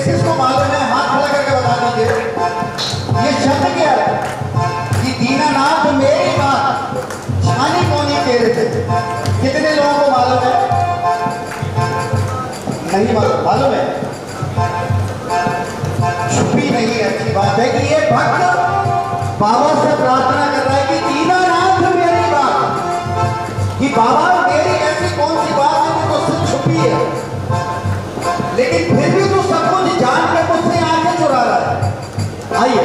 किसको मालूम है? हाथ खड़ा करके बता दीजिए ये शब्द क्या है? कि दीनानाथ मेरी बात छानी कोनी तेरे थे। कितने लोगों को मालूम है? नहीं मालूम। मालूम है? छुपी नहीं। अच्छी बात है कि ये भक्त बाबा से प्रार्थना कर रहा है कि दीनानाथ मेरी बात, कि बाबा मेरी ऐसी कौन सी बात है जो मुझसे छुपी है, लेकिन फिर भी तो सब कुछ जान के मुझसे आगे चुरा रहा है। आइए।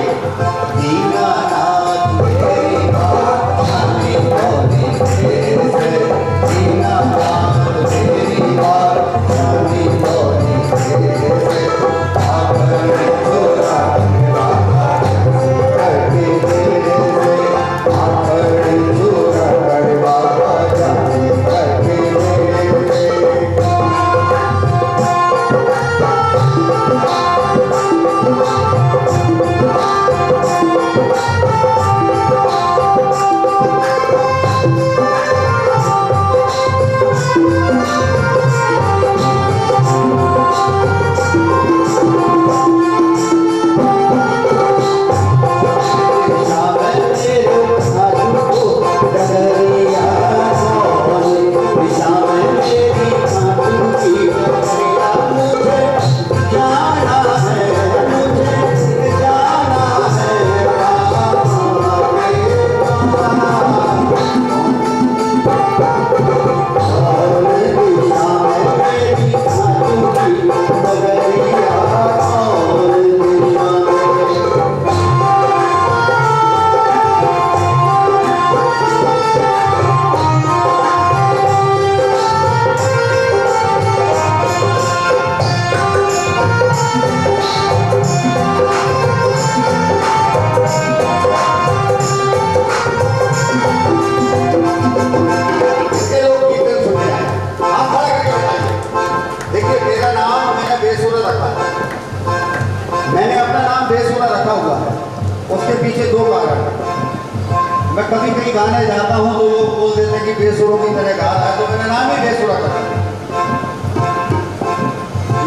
दीनानाथ मेरी बात छानी कोनी तेरे से, दीनानाथ मेरी बात छानी कोनी तेरे से, आखिर चुरा के बाबा करके तेरे से, आखिर चुरा के बाबा जाने करके तेरे से। मैंने अपना नाम बेसुरा रखा हुआ है। उसके पीछे दो कारण है। मैं कभी कहीं गाने जाता हूँ तो लोग बोल देते हैं कि बेसुरों की तरह गा रहा है, तो मेरा नाम ही बेसुरा रखा।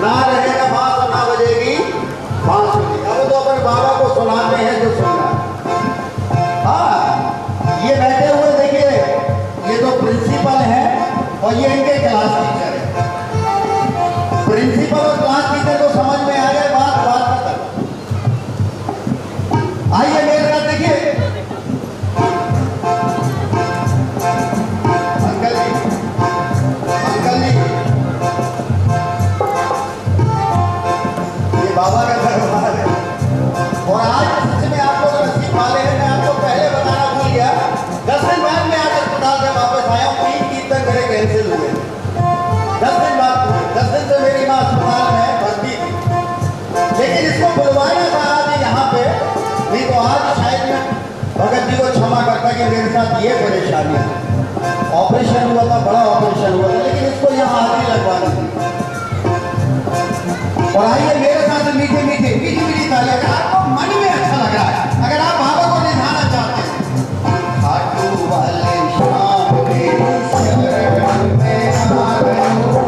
ना रहेगा बांस और ना बजेगी बांसुरी। अब तो अपने बाबा को सुनाते हैं जो सुनना। हाँ, ये बैठे हुए देखिए, ये तो प्रिंसिपल है और ये इनके क्लास टीचर है। प्रिंसिपल और क्लास टीचर को समझ में आ गए, बात खत्म। आइए मेरे साथ देखिए। अंकल जी, अंकल जी, ये बाबा का दरबार है। और आज सच में आप लोग नसीब वाले हैं। मैं आपको पहले बताना भूल गया, 10 दिन बाद मैं आज अस्पताल से वापस आया हूँ। 3 कीर्तन मेरे कैंसिल हुए। 10 दिन बाद, 10 दिन से मेरी माँ अस्पताल में भर्ती थी, लेकिन इसको बुलवाना था आज यहाँ पे, नहीं तो आज शायद मैं भगत जी को क्षमा करता कि मेरे साथ ये परेशानी है। ऑपरेशन हुआ था, बड़ा ऑपरेशन हुआ था, लेकिन इसको यहाँ हाजिरी लगवानी थी। और आइए मेरे साथ मीठे मीठे मीठी मीठी ताली। अगर आपको मन में अच्छा लग रहा है, अगर आप बाबा को निभाना चाहते हैं, खाटू वाले शाम मेरी शरण में आ गए हो,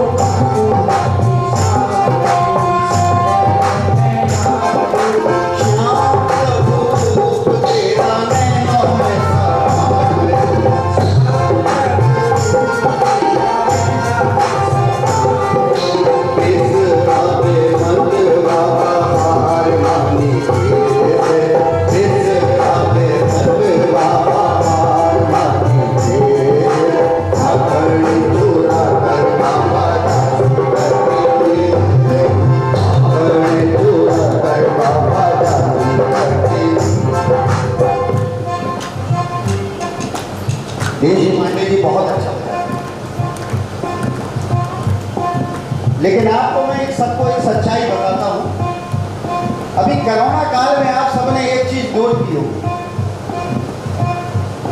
देशपांडे जी बहुत अच्छा था। लेकिन आपको मैं सबको एक सच्चाई बताता हूँ अभी कोरोना काल में आप सबने एक चीज नोट की होगी,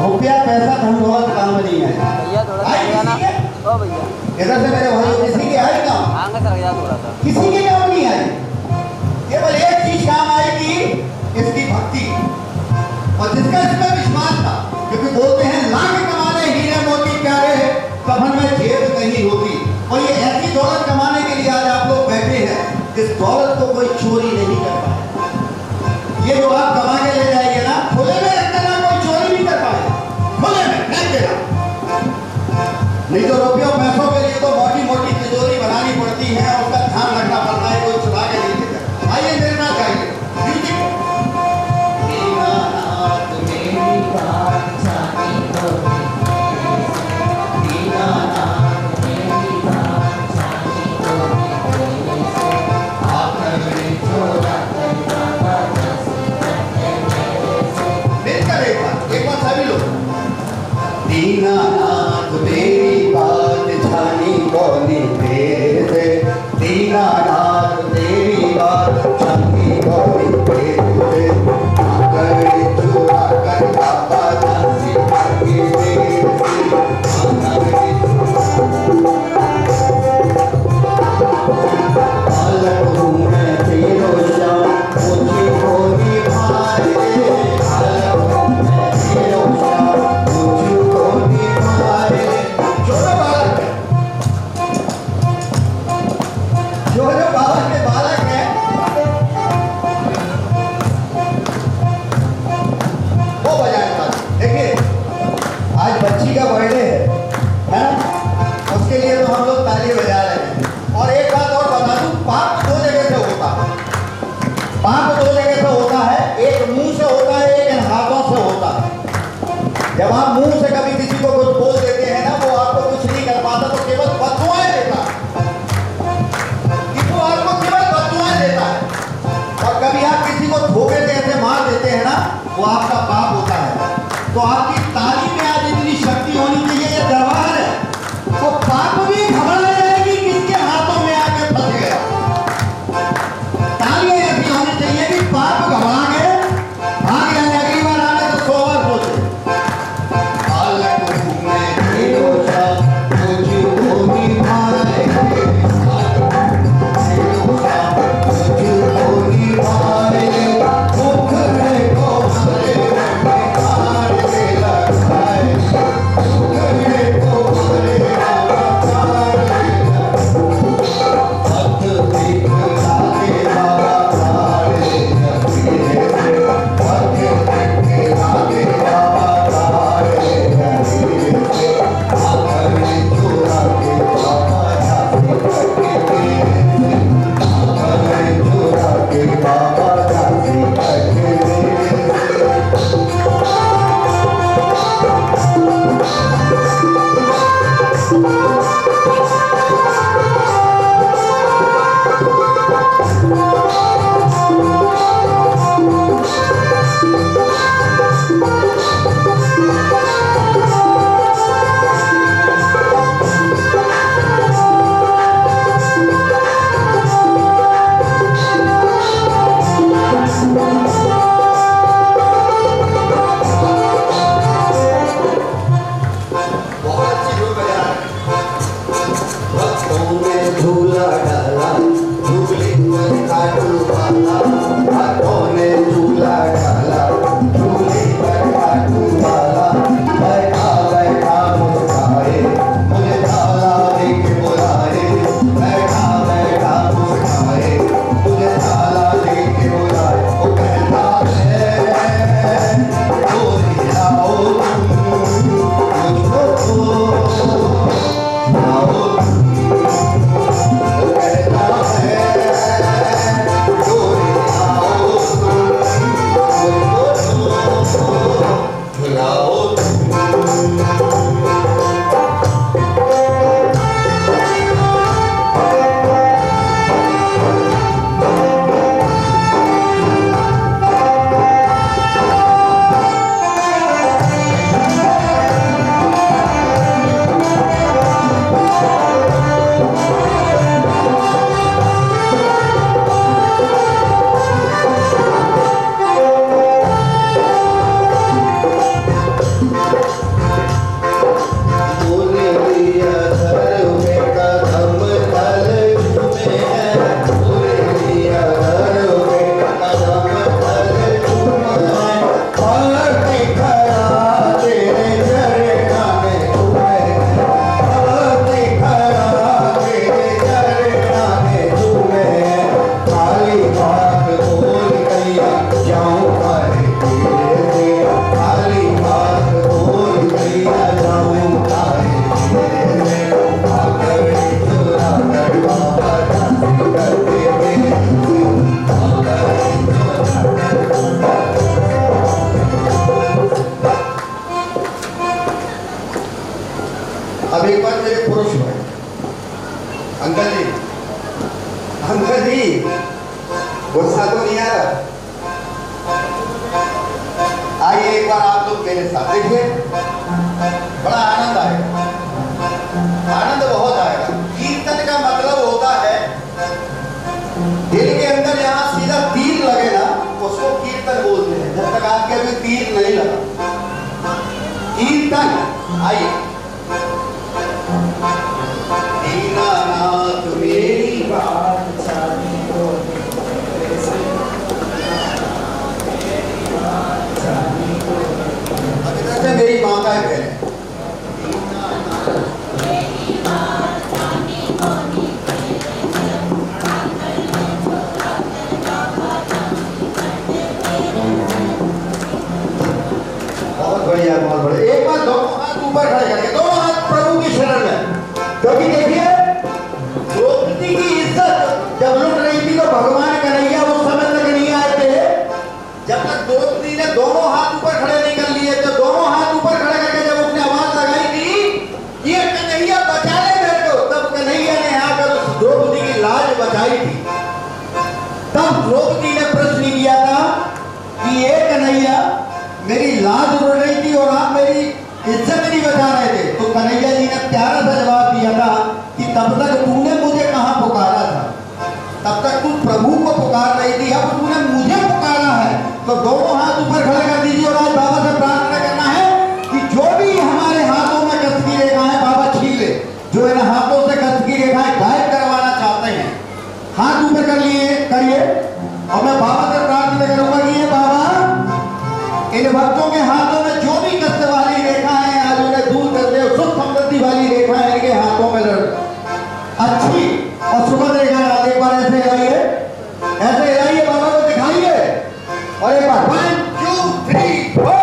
रुपया पैसा धन दौलत काम नहीं है। भैया थोड़ा सा आई भैया ना, किसी के? ओ भैया इधर से मेरे भाई किसी के आई काम? आगे सर गया थोड़ा सा। किसी के काम नहीं आई। केवल एक चीज काम आएगी, इसकी भक्ति, और जिसका इसमें विश्वास था। क्योंकि बोलते हैं लाख कमाने हीरे मोती प्यारे है, कफन में जेब नहीं होती। और ये ऐसी दौलत कमाने के लिए आज आप लोग बैठे हैं, इस दौलत को कोई चोरी नहीं कर पाए। ये जो आप कमा के ले जाएंगे ना, खुले में रख देना, कोई चोरी नहीं कर पाए, खुले में फेंक देना। नहीं तो रुपयों पैसों के लिए तो मोटी मोटी तिजोरी बनानी पड़ती है, और उसका ध्यान रखना पड़ता है, कोई चुरा के नहीं देता। आइए मेरे साथ आइए। दीनानाथ मेरी बात जानी तो, दीनानाथ मेरी बात जानी तो, आखिरी छोड़ा मिलकर एक बार सभी लोग। दीनानाथ मेरी बात जानी कौनी तेरे से, दीनानाथ मेरी बात जानी कौनी तेरे से, आकर चुरा कर बाबा दासी करके तेरे से, बालक हूँ मैं तेरो श्याम, मुझे कोई भाई, बालक हूँ मैं तेरो श्याम, मुझे कोई भाई। छोटा बालक है, जो बालक के बालक है, वो बजाए ताली। देखिए आज बच्ची का बर्थडे है ना, उसके लिए तो हम लोग ताली बजा रहे हैं। और एक बात और बता दूं, पाप दो जगह से होता है। पाप दो जगह से होता है, एक मुंह से होता है, एक इन हाथों से होता है। जब आप मुंह से कभी किसी को कुछ बोल देते हैं ना, वो आपको कुछ नहीं कर पाता, तो केवल बददुआएं देता है, कि वो आपको केवल बददुआएं देता है। और कभी आप किसी को धोखे से ऐसे मार देते हैं ना, वो आपका पाप होता है। तो आपकी ताली में आज इतनी शक्ति होनी चाहिए, ये दरबार है, तो पाप भी घबरा जाएगी किसके हाथों में आके फंस गया। तालियां ऐसी होनी चाहिए कि पाप घबरा गए, भाग जाए, अगली बार आने तो 100 बार सोचे। बालक हूँ मैं तेरो श्याम, मुझको निभाए, तेरो श्याम, मुझको निभाए, मुखड़े को भरे निहार के लगाए, मुखड़े को भरे निहार के लगाए, हाथ दिखला के बाबा तारे लगे। गुस्सा तो नहीं आ रहा? आइए एक बार आप लोग मेरे साथ देखिए, बड़ा आनंद आएगा, आनंद बहुत आएगा। कीर्तन का मतलब होता है दिल के अंदर यहाँ सीधा तीर लगे ना, उसको कीर्तन बोलते हैं। जब तक आपके अभी तीर नहीं लगा, कीर्तन। आइए, दीनानाथ मेरी बात से मेरी माँ का है पहले। बहुत बढ़िया, बहुत बढ़िया। एक बार दोनों हाथ ऊपर खड़े करके, दोनों हाथ प्रभु की शरण में। क्योंकि देखिए, द्रौपदी की इज्जत जब लुट रही थी तो भगवान कन्हैया उस समय तक नहीं आए थे, जब तक द्रौपदी ने दोनों हाथ ऊपर खड़े नहीं कर लिए। तो दोनों हाथ ऊपर खड़े करके जब उसने आवाज लगाई थी ये कन्हैया बचा ले मेरे को, तब कन्हैया ने आकर उस द्रौपदी की लाज बचाई थी। तब द्रौपदी ने प्रश्न किया था कि ये कन्हैया मेरी लाज उड़ रही थी और आप मेरी इज्जत नहीं बचा रहे थे। तो कन्हैया जी ने प्यारा सा जवाब दिया था कि तब तक तूने मुझे कहां पुकारा था, तब तक तू प्रभु को पुकार रही थी, अब तूने मुझे पुकारा है। तो दोनों हाथ ऊपर खड़े कर दीजिए और आज बाबा से प्रार्थना करना है कि जो भी हमारे हाथों में कष्ट की रेखाएं बाबा छीन ले, जो इन हाथों से कष्ट की रेखाएं गायब करवाना चाहते हैं, हाथ ऊपर कर लिए करिए। और मैं बाबा से प्रार्थना करूंगा कि ये बाबा इन भक्तों के हाथों में जो भी कष्ट वाली रेखाएं आज उन्हें दूर कर दे, सुख समृद्धि वाली रेखाएं इनके हाथों में अच्छी और सुखद रेखा डाल। एक बार ऐसे हिलाइए, ऐसे हिलाइए, बाबा को दिखाइए और एक बार 1 2 3 4।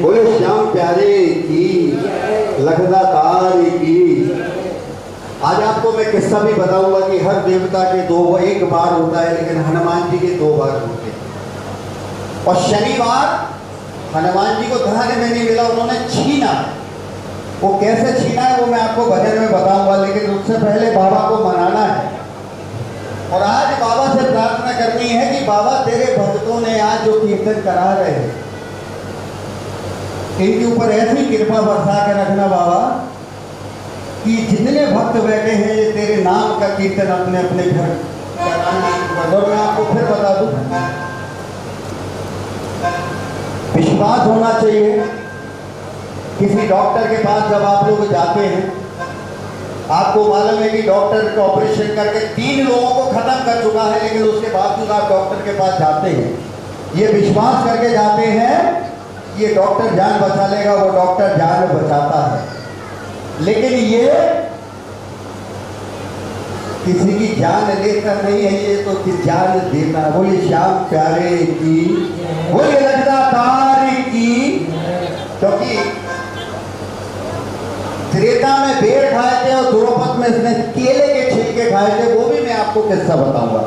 बोले श्याम प्यारे की, लखदातार की। आज आपको मैं किस्सा भी बताऊंगा कि हर देवता के एक बार होता है, लेकिन हनुमान जी के 2 बार होते हैं। और शनिवार हनुमान जी को धान्य में नहीं मिला, उन्होंने छीना। वो कैसे छीना है वो मैं आपको भजन में बताऊंगा, लेकिन उससे पहले बाबा को मनाना है। और आज बाबा से प्रार्थना करनी है कि बाबा तेरे भक्तों ने आज जो कीर्तन करा रहे हैं, इनके ऊपर ऐसी कृपा बरसा के रखना बाबा कि जितने भक्त बैठे हैं ये तेरे नाम का कीर्तन अपने अपने घर कराने। और मैं आपको फिर बता दूं, विश्वास होना चाहिए। किसी डॉक्टर के पास जब आप लोग जाते हैं, आपको मालूम है कि डॉक्टर ऑपरेशन करके 3 लोगों को खत्म कर चुका है, लेकिन उसके बावजूद आप डॉक्टर के पास जाते हैं, ये विश्वास करके जाते हैं ये डॉक्टर जान बचा लेगा, वो डॉक्टर जान बचाता है। लेकिन ये किसी की जान लेता नहीं है, ये तो जान देता है। बोले श्याम प्यारे की, बोले लखदातार की। क्योंकि त्रेता में बेर खाए थे और द्रौपद में इसने केले के छिलके खाए थे। वो भी मैं आपको किस्सा बताऊंगा।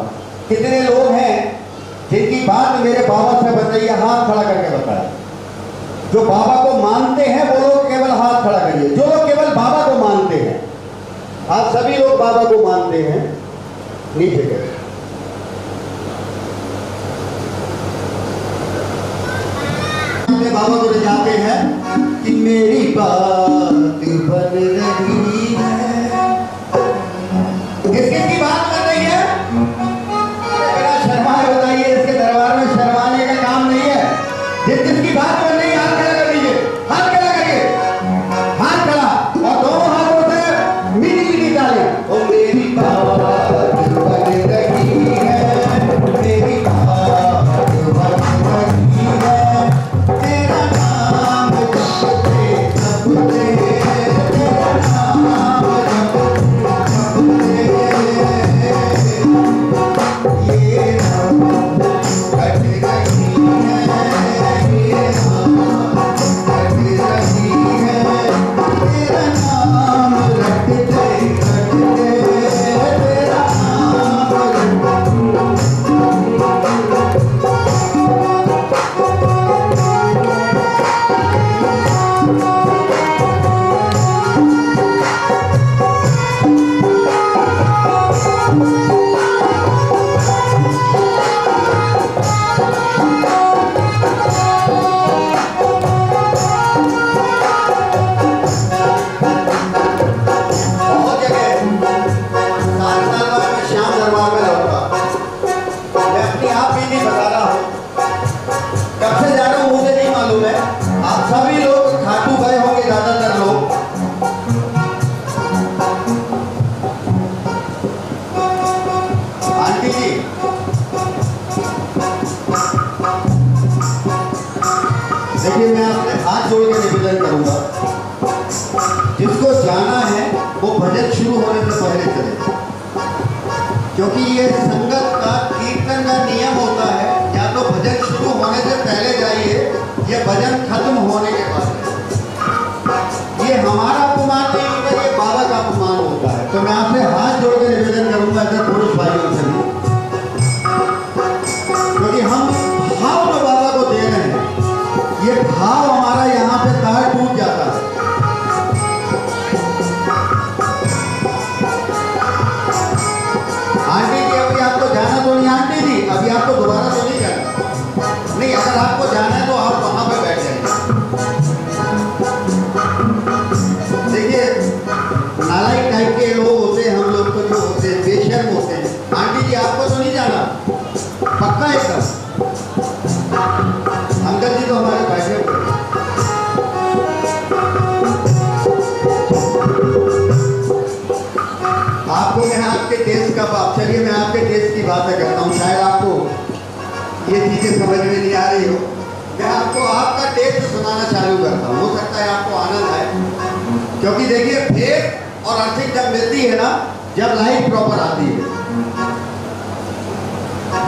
कितने लोग हैं जिनकी बात मेरे बाबा से बन रही है, हाथ खड़ा करके बताया। जो बाबा को मानते हैं वो लोग केवल हाथ खड़ा करिए। जो लोग केवल बाबा को मानते हैं, आप सभी लोग बाबा को मानते हैं, नीचे करिए। बाबा को जाते हैं कि मेरी बात बन रही है। किसकी बात बन रही है? मेरा शर्माए बताइए, इसके दरबार में शर्माने का काम नहीं है। जिसकी बात बन रही है हाथ खड़ा कर दीजिए, हाथ खड़ा करिए, हाथ खड़ा और दोनों हाथों से मीठी मीठी ताली। ओ मेरी बात बन रही है, मेरी बात बन रही है, तेरा नाम जपते सब क्योंकि ये संगत का कीर्तन का नियम होता है, या तो भजन शुरू होने से पहले जाइए या भजन खत्म होने के बाद। ये हमारा अपमान नहीं होता, ये बाबा का अपमान होता है। तो मैं आपसे हाथ जोड़ के निवेदन करूंगा ऐसे पुरुष भाइयों से भी, क्योंकि हम भाव जो बाबा को दे रहे हैं, ये भाव हमारा यहाँ पे तार टूट जाता है। आंटी जी अभी आपको जाना तो नहीं, आंटी जी अभी आपको दोबारा तो नहीं जाना नहीं, अगर आपको जाना है तो आप वहां पे बैठ जाइए। देखिए नालायक टाइप के लोग होते हैं, हम लोग तो जो होते हैं बेशर्म होते हैं। आंटी जी आपको तो नहीं जाना पक्का एकदम? अंकल जी तो हमारे बैठे हुए। आपको मैं आपके टेस्ट का बात, चलिए मैं आपके टेस्ट की बातें करता हूँ, शायद आपको ये चीजें समझ में नहीं आ रही हो। मैं आपको आपका टेस्ट सुनाना चालू करता हूँ, हो सकता है आपको आनंद आए। क्योंकि देखिए फेथ और अर्थिंग जब मिलती है ना, जब लाइफ प्रॉपर आती है।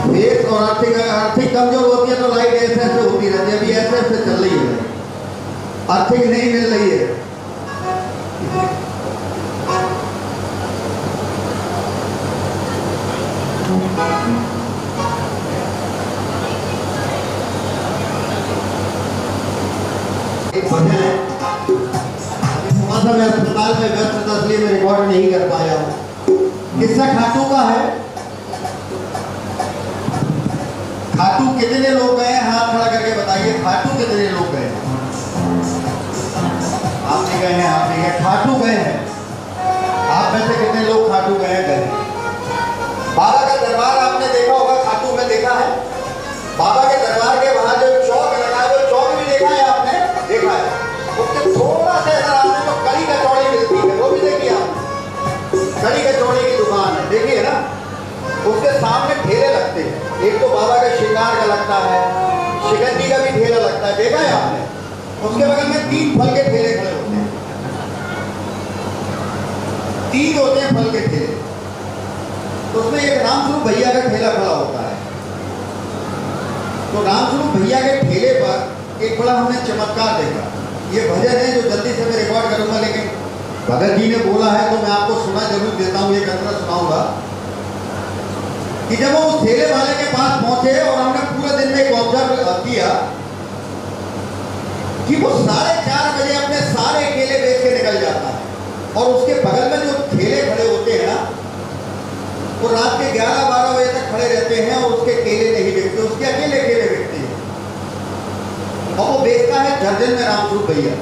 फेथ और अर्थिंग कमजोर होती है तो लाइट ऐसे ऐसे होती रहती है, अभी ऐसे ऐसे चल रही है, अर्थिंग नहीं मिल रही है। एक भजन है, थोड़ा सा मैं अस्पताल में व्यस्त था इसलिए मैं रिकॉर्ड नहीं कर पाया हूँ। किस्सा खाटू का है। खाटू कितने लोग गए हैं, हाथ खड़ा करके बताइए, खाटू कितने लोग गए हैं? आप नहीं गए हैं, आप नहीं गए, खाटू गए हैं। आप में से कितने लोग खाटू गए हैं? गए। बाबा का दरबार आपने देखा होगा, खाटू में देखा है? बाबा के दरबार के वहां जो चौक लगा है, वो चौक भी देखा है आपने? देखा है। उसके थोड़ा सा इधर आने को कड़ी कचौड़ी मिलती है, वो भी देखिए आप, कड़ी कचौड़ी की दुकान है, देखिए ना। उसके सामने ठेले लगते हैं, एक तो बाबा का श्रृंगार का लगता है, शिकंजी का भी ठेला लगता है, देखा है आपने? उसके बगल में 3 फल के ठेले खड़े होते हैं, 3 होते हैं फल के ठेले। तो उसमें एक रामस्वरूप भैया का ठेला खड़ा होता है। तो रामस्वरूप भैया के ठेले पर एक बड़ा हमने चमत्कार देखा। ये भजन है जो जल्दी से मैं रिकॉर्ड करूंगा, लेकिन भगत जी ने बोला है तो मैं आपको सुना जरूर देता हूँ, ये कतरा सुनाऊंगा। कि जब वो उस ठेले वाले के पास पहुंचे और हमने पूरे दिन में एक ऑब्जर्व किया कि वो 4:30 बजे अपने सारे केले बेच के निकल जाता है, और उसके बगल में जो ठेले खड़े होते हैं ना, वो रात के 11-12 बजे तक खड़े रहते हैं और उसके केले नहीं बेचते, उसके अकेले केले बेचते हैं। और वो बेचता है दर्जन में रामस्वरूप भैया,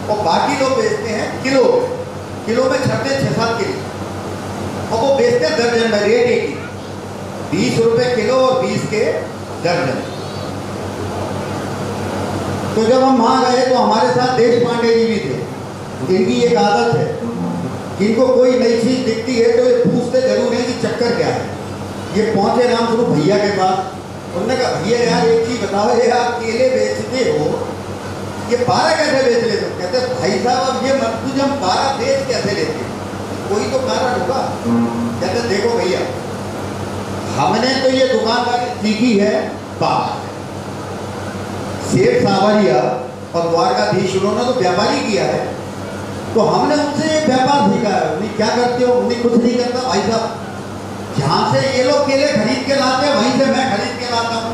और बाकी लोग बेचते हैं किलो में छड़ते 6-7 किलो, और वो बेचते हैं दर्जन में, रेट एक ही 20 रुपए किलो और 20 के दर्जन। तो जब हम वहां गए तो हमारे साथ देश पांडे जी भी थे। इनकी एक आदत है, इनको कोई नई चीज दिखती है तो ये पूछते जरूर है कि चक्कर क्या है। ये पहुंचे रामस्वरूप भैया के पास, उन्होंने कहा भैया यार एक चीज बताओ, ये आप केले बेचते हो, ये 12 कैसे बेच लेते हो? कहते भाई साहब अब ये मत पूछ, हम 12 बेच कैसे लेते, कोई तो कारण होगा। कहते देखो भैया, हमने तो ये दुकानदारी सीखी है बाबा से, सेठ सावरिया और द्वारकाधीश उन्होंने तो व्यापारी किया है, तो हमने उनसे व्यापार सीखा है। उन्हें क्या करते हो? उन्हें कुछ नहीं करता भाई साहब, जहाँ से ये लोग केले खरीद के लाते हैं वहीं से मैं खरीद के लाता हूँ,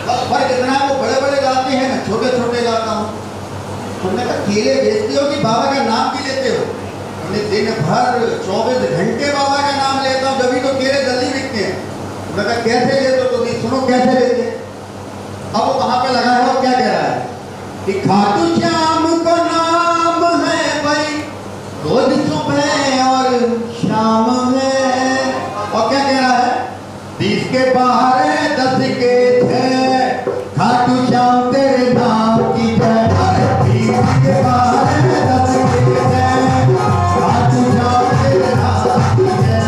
बस फर्क इतना है वो बड़े बड़े लाते हैं, मैं छोटे छोटे लाता हूँ। तुमने कहा केले बेचते हो कि बाबा का नाम भी लेते हो? उन्हें दिन भर 24 घंटे बाबा का नाम लेता हूँ, जब तो केले जल्दी बिकते हैं। मैं कहा कैसे लेते हो? तो नहीं सुनो कैसे लेते। अब वो वहां पे लगा है और क्या कह रहा है कि खाटू श्याम को नाम है भाई, रोज सुबह और शाम में। और क्या कह रहा है? 20 के बाहर 10 के थे, खाटू श्याम तेरे नाम की जय। 20 के बाहर 10 के थे, खाटू श्याम तेरे नाम की जय।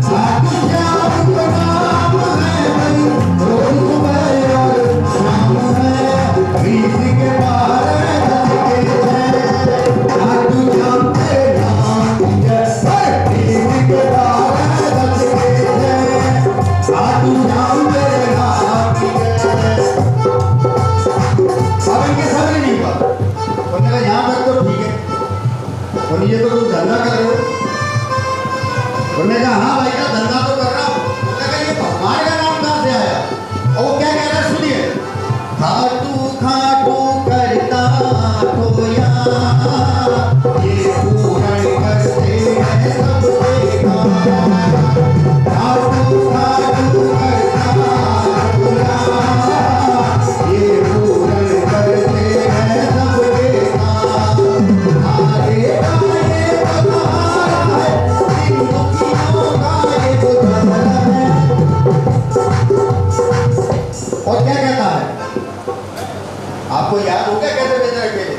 खाटू श्याम को नाम है भाई, रोज सुबह और शाम में। 20 के बाहर ये तो तुम धंधा कर रहे हो। उन्होंने कहा हाँ भाई का धंधा तो कर रहा हूँ। उन्होंने कहा ये भगवान का नाम कहाँ से आया? और वो क्या कह रहा है सुनिए। खाटू खाटू करता खोया ये पूरण करते हैं सबके काम। खाटू खाटू करता खोया ये पूरण करते हैं सबके काम। आगे आगे बढ़ा है इन दुखियों का ये बुझाना है। और क्या कहता है? आपको याद हो गया कैसे बेच रहा है केले?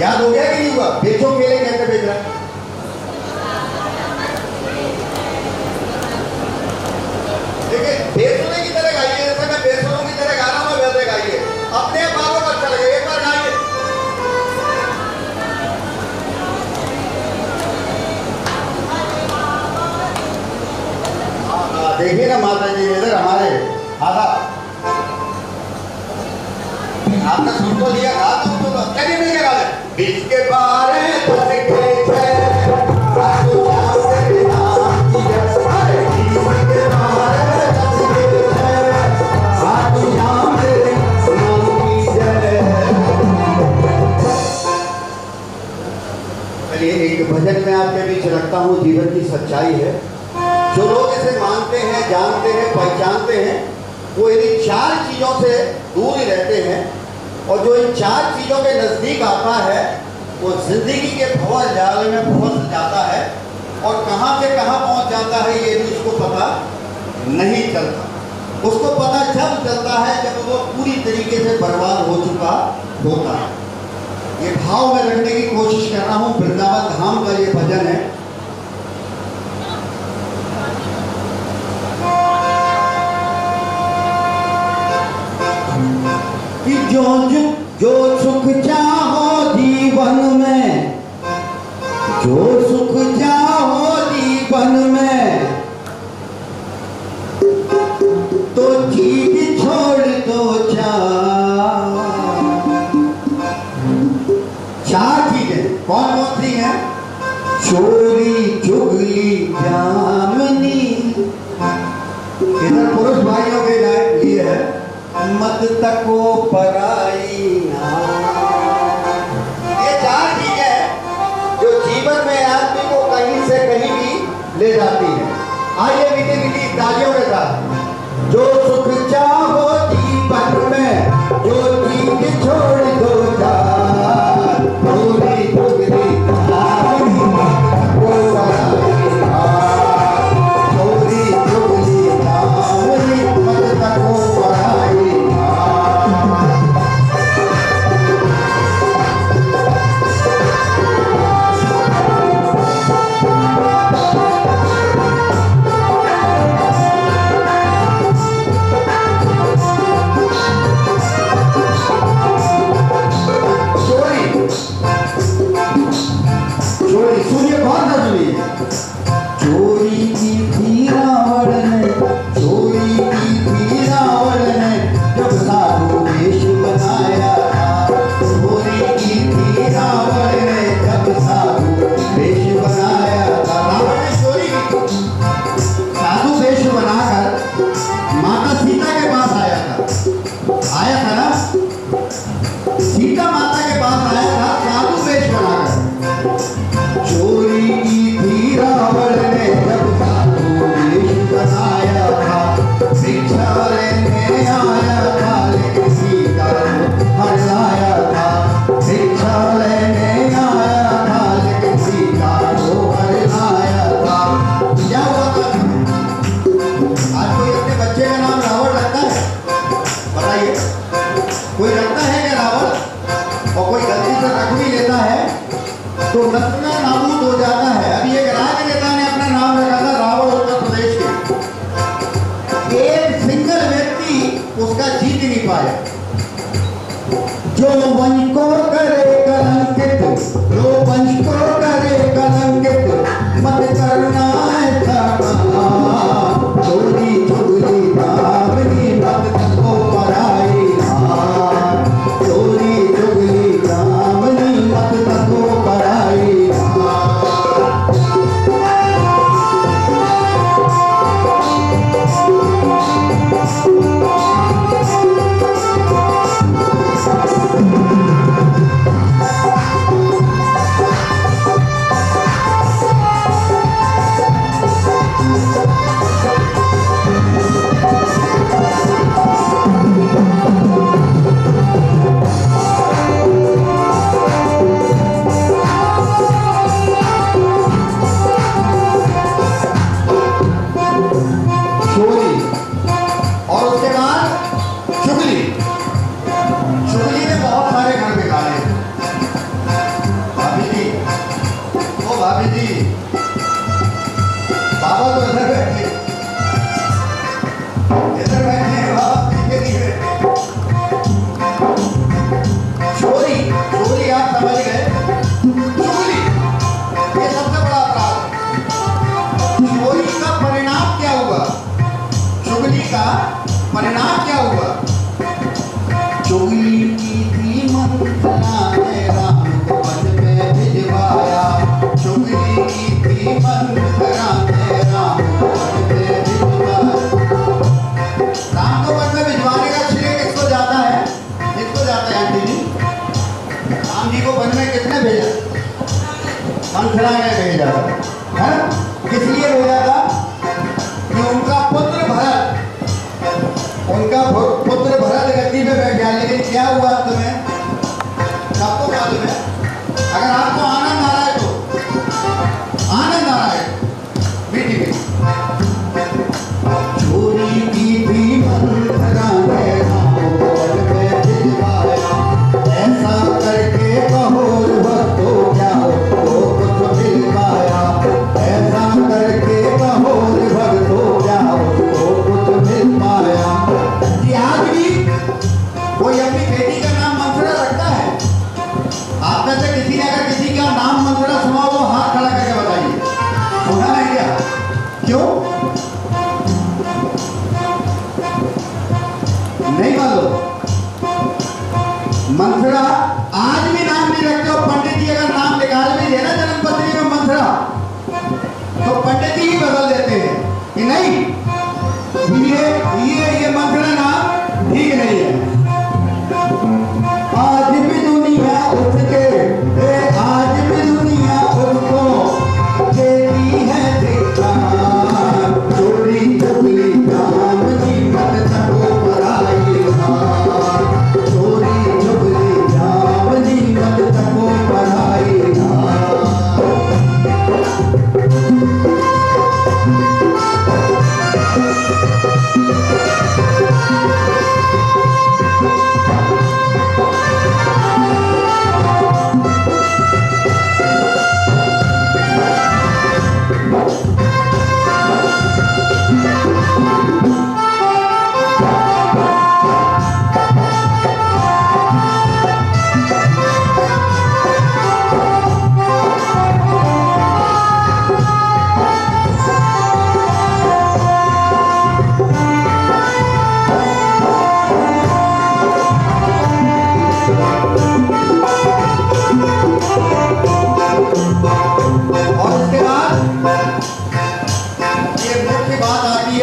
याद हो गया कि नहीं हुआ? बेचो केले कैसे बेच रहा है? देखिए बेसुरे की तरह गाइए, जैसे मैं बेसुरों की तरह गा रहा हूं वैसे गाइए, अपने बालों को अच्छा लगे। एक बार गाइए। देखिए ना माता जी इधर हमारे आधा आपने सुन तो लिया था तो चलिए नहीं क्या गाते बीच के बारे तुझ के छे आजू जाम तेरे नाम की जय बीच के बारे तुझ के छे आजू जाम तेरे नाम की जय। चलिए एक भजन में आपके बीच रखता हूँ, जीवन की सच्चाई है। जो लोग इसे मानते हैं, जानते हैं, पहचानते हैं, वो इन चार चीजों से दूर ही रहते हैं। और जो इन चार चीजों के नजदीक आता है वो जिंदगी के भंवर जाल में फंस जाता है और कहां से कहां पहुंच जाता है ये भी उसको पता नहीं चलता। उसको पता जब चलता है जब वो पूरी तरीके से बर्बाद हो चुका होता है। ये भाव में रखने की कोशिश कर रहा हूं। वृंदावन धाम का ये भजन है। कि जो सुख चाहो जीवन में, जो सुख चाहो जीवन में, तो चीज छोड़ दो चार चीजें। कौन कौन सी हैं? चोरी चुगली जामनी। इधर पुरुष भाइयों के लिए है मत तको पराई नाम। ये चार चीजें हैं जो जीवन में आदमी को कहीं से कहीं भी ले जाती है। आइए मीठी मीठी तालियों के साथ। जो सुख चाहो जीवन में, जो चीज छोड़ दो चार, चोरी चुगली जामनी तको पराई नाम। चोरी चुगली जामनी मत तको पराई। सुनिए बहुत ना सुनिए। चोरी की थी रावण ने, चोरी की थी रावण ने जब साधु वेश बनाया था। चोरी की थी रावण ने जब साधु वेश बनाया था। रावण ने चोरी की, साधु वेश बनाकर माता सीता के पास आया था ना? सीता माता के पास आया था साधु वेश बनाकर। चोरी की थी रावण ने जब साधु वेश बनाया था। भिक्षा लेने आया था लेकिन सीता को हर लाया था। भिक्षा लेने आया था लेकिन सीता को हर लाया था। क्या हुआ था? आज कोई अपने बच्चे का नाम रावण रखता है? बताइए, कोई रखता है क्या रावण? और कोई गलती से रख भी लेता है तो नस्ल नाबूद हो जाता है। अभी एक राजनेता ने अपना नाम रखा था रावण उत्तर प्रदेश के। एक सिंगल व्यक्ति उसका जीत नहीं पाया। जो वंश को करे कलंकित, जो वंश को करे कलंकित, मत करना ऐसा काम। चोरी चुगली जामनी मत तको पराई नाम। चोरी चुगली जामनी मत तको पराई नाम। राम जी को वन में किसने भेजा? मंथरा ने भेजा है। किस लिए भेजा था? कि उनका पुत्र भरत गद्दी पे बैठ गया। लेकिन क्या हुआ तुम्हें सबको मालूम है। अगर आपको आनंद आ रहा है तो आनंद आ रहा है मीठी मीठी। चोरी की थी मंथरा ने वन में भिजवाया, ऐसा करके कहो भक्तो क्या तो कुछ मिल पाया। ऐसा करके कहो भक्तो क्या तो कुछ मिल पाया। कि आज भी कोई अपनी बेटी का नाम मंथरा रखता है? आप में से किसी ने अगर किसी का नाम मंथरा सुना हो तो हाथ खड़ा करके बताइए। सुना है क्या? क्यों नहीं मालूम? मंथरा आज भी नाम नहीं रखते हो। पंडित जी अगर नाम निकाल भी देना जन्मपत्री में मंथरा, तो पंडित जी ही बदल देते हैं कि नहीं ये मंथरा नाम ठीक नहीं है। आज भी दुनिया उठ के आज भी दुनिया उसको देती है देखा। चोरी चुगली काम की मत तको पराई हार। चोरी चुगली काम की मत तको पराई हार।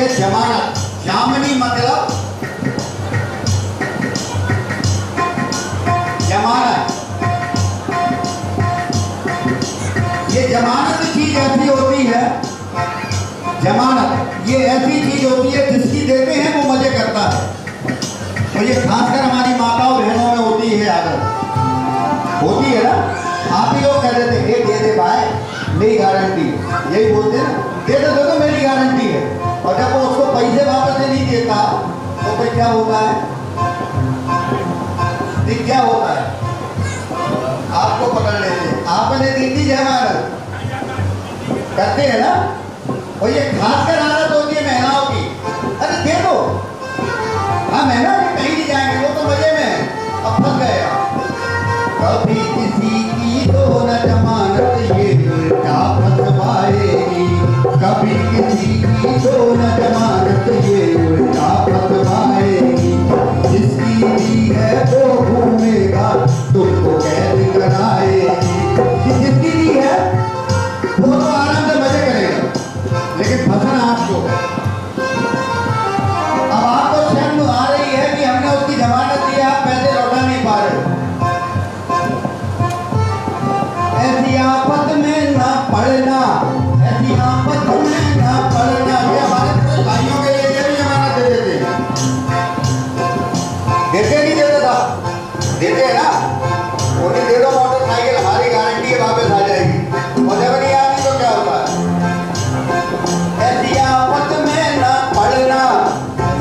जमानत। जामनी मतलब जमानत। ये जमानत चीज ऐसी होती है, जमानत ये ऐसी चीज होती है जिसकी देते हैं वो मजे करता है। तो ये खासकर हमारी माताओं बहनों में होती है, आदत होती है ना। आप ही लोग कह देते हैं दे दे भाई मेरी गारंटी, यही बोलते हैं ना, दे दे दो मेरी गारंटी है। और जब वो उसको पैसे वापस नहीं देता तो फिर क्या होता है? क्या होता है? आपको पकड़ लेते हैं। आपने दी थी जमानत करते हैं ना। और ये खासकर आदत होती है महिलाओं की, अरे दे दो। हाँ महिला कहीं नहीं जाएंगे, वो तो मजे में अब फंस गए। कभी किसी की तो न जमानत ये उल्टा फंसवाएगी। कभी किसी की तो न जमानत ये उल्टा फंसवाएगी। जिसकी दी है वो घूमेगा तुमको कैद कराएगी। जिसकी दी है वो तो आराम से मजे करेगा, लेकिन फंसना आपको। अब आपको शर्म आ रही है कि हमने उसकी जमानत दी, आप पैसे लौटा नहीं पा रहे। ऐसी आफत में ना पड़ना, ऐसी आफत में ना पड़ना। ये हमारे भाइयों के लिए भी जमानत दे देते हैं। देते नहीं देते था, देते हैं ना। उन्हें दे दो मोटरसाइकिल, हमारी गारंटी है वापस आ जाएगी। और जब नहीं आती तो क्या होता है? ऐसी आफत में ना पड़ना,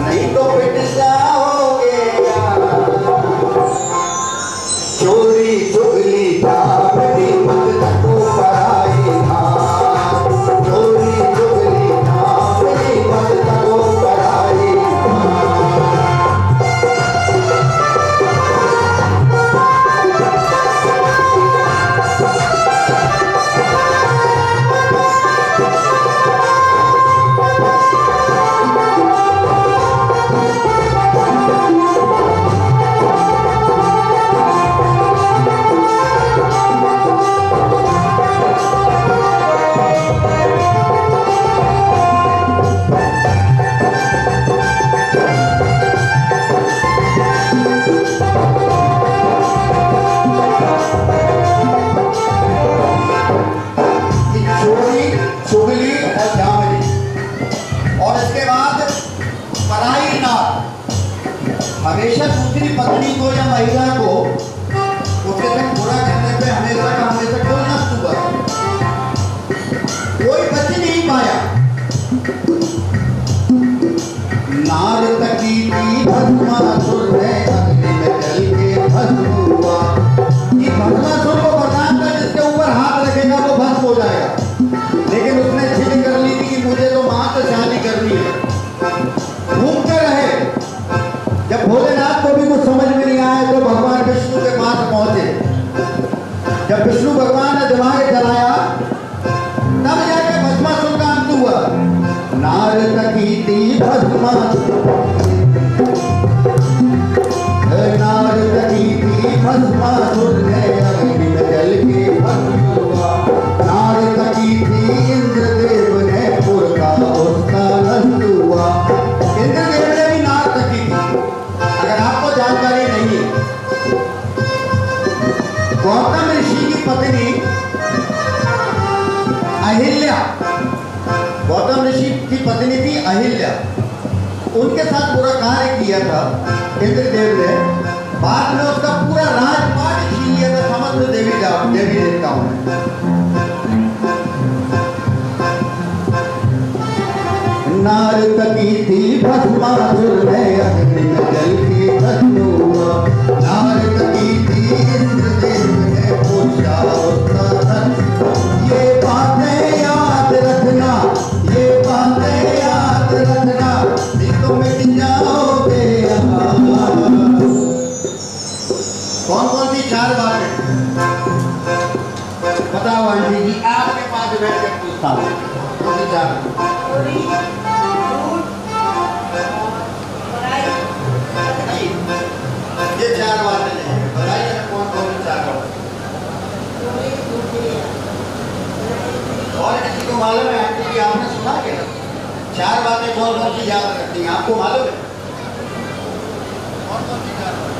नहीं तो पिट जाओगे। चोरी चुगली काम की मत तको पराई हार। भस्मा नारद की थी भस्मासुर ने अग्नि में जल के भस्म हुआ। नारद की थी इंद्रदेव ने पुर का उसका नष्ट हुआ। इंद्रदेव ने भी नारद की थी। अगर आपको जानकारी नहीं है, गौतम ऋषि की पत्नी अहिल्या, गौतम ऋषि की पत्नी थी अहिल्या, उनके साथ पूरा कार्य किया था इंद्रदेव ने। बाद में उसका पूरा राजपाट छीन लिया था समस्त देवी देवताओं ने। नारद की थी भस्मासुर ने अग्नि में जल के भस्म हुआ। नारद की थी इंद्रदेव ने पूछा उसका धर्म। ये बातें याद रखना, ये बातें याद रखना, नहीं तो मिट जाओगे। कौन कौन सी 4 बातें बताओ आंटी जी, आपके पास बैठ कर पूछता हूँ। कौन सी 4? ये 4 बातें नहीं, बताइए कौन कौन सी 4 बातें? और किसी को मालूम है आंटी जी, आपने सुना क्या 4 बातें कौन कौन सी याद रखती हैं? आपको मालूम है कौन कौन सी 4 बातें?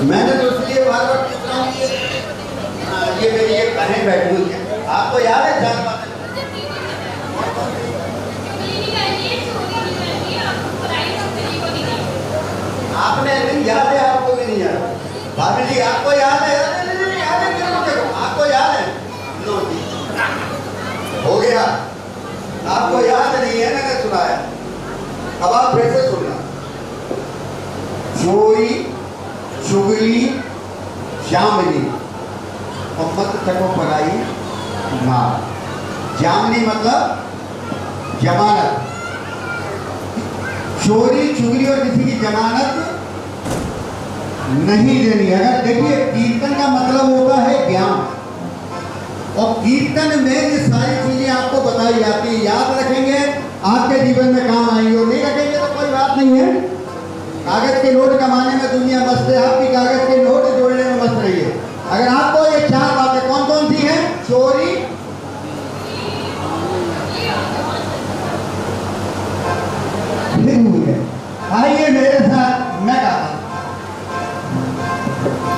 मैंने तो इसलिए बार बार पूछ रहा हूँ, ये मेरी एक बहन बैठी हुई है, आपको याद है 4 बातें? आपने नहीं याद है, आपको भी नहीं याद। भाभी जी आपको याद है? नहीं याद है, क्यों देखो आपको याद है। लो जी हो गया, आपको याद नहीं है, मैंने सुनाया। अब आप फिर से सुनना। चोरी चुगली जामनी और मत तको पराई मार। जामनी मतलब जमानत। चोरी चुगली और किसी की जमानत नहीं देनी। अगर देखिए कीर्तन का मतलब होता है ज्ञान, और कीर्तन में ये सारी चीजें आपको बताई जाती है। याद रखेंगे आपके जीवन में काम आएंगे, और नहीं रखेंगे तो कोई बात नहीं है। कागज के नोट कमाने में दुनिया मस्त है, आप भी कागज के नोट जोड़ने में मस्त रहिए। अगर आपको ये 4 बातें कौन कौन सी हैं? चोरी, आइए मेरे साथ, मैं गाता हूं।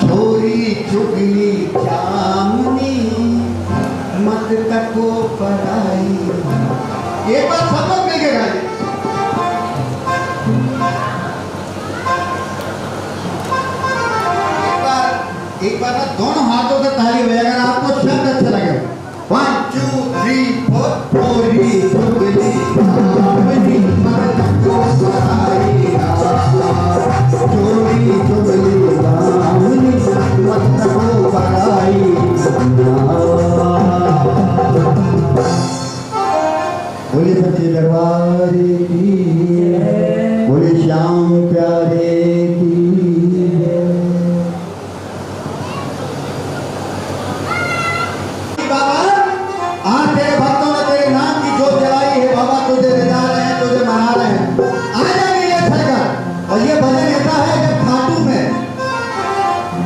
चोरी चुगली जामनी मत तको पराई। एक बार सब लोग मिलके गाइए। एक बार ना दोनों हाथों से ताली बजाए, अगर आपको शब्द अच्छा लगे। 1 2 3 4। चोरी चुगली जामनी मत तको पराई। चोरी चुगली जामनी मत तको पराई। बोले सच्चे दरबार की, बोले श्याम प्यारे की।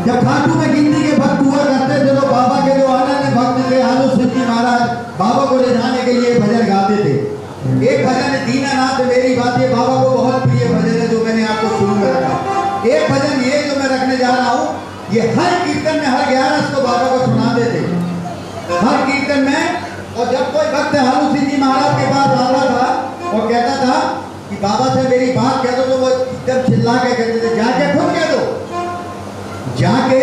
जब खाटू में गिनती के भक्त हुआ करते थे तो बाबा के जो आनंद भक्त थे आलूसिंह जी महाराज बाबा को ले जाने के लिए भजन गाते थे। एक भजन दीनानाथ मेरी बात, ये बाबा को बहुत प्रिय भजन है जो मैंने आपको शुरू में रखा। एक भजन ये जो मैं रखने जा रहा हूँ, ये हर कीर्तन में हर 11 को बाबा को सुनाते थे, हर कीर्तन में। और जब कोई भक्त आलूसिंह जी महाराज के पास आता था और कहता था कि बाबा से मेरी बात कह दो, तो वो एकदम चिल्ला के कहते थे जाके खुद कह दो, जाके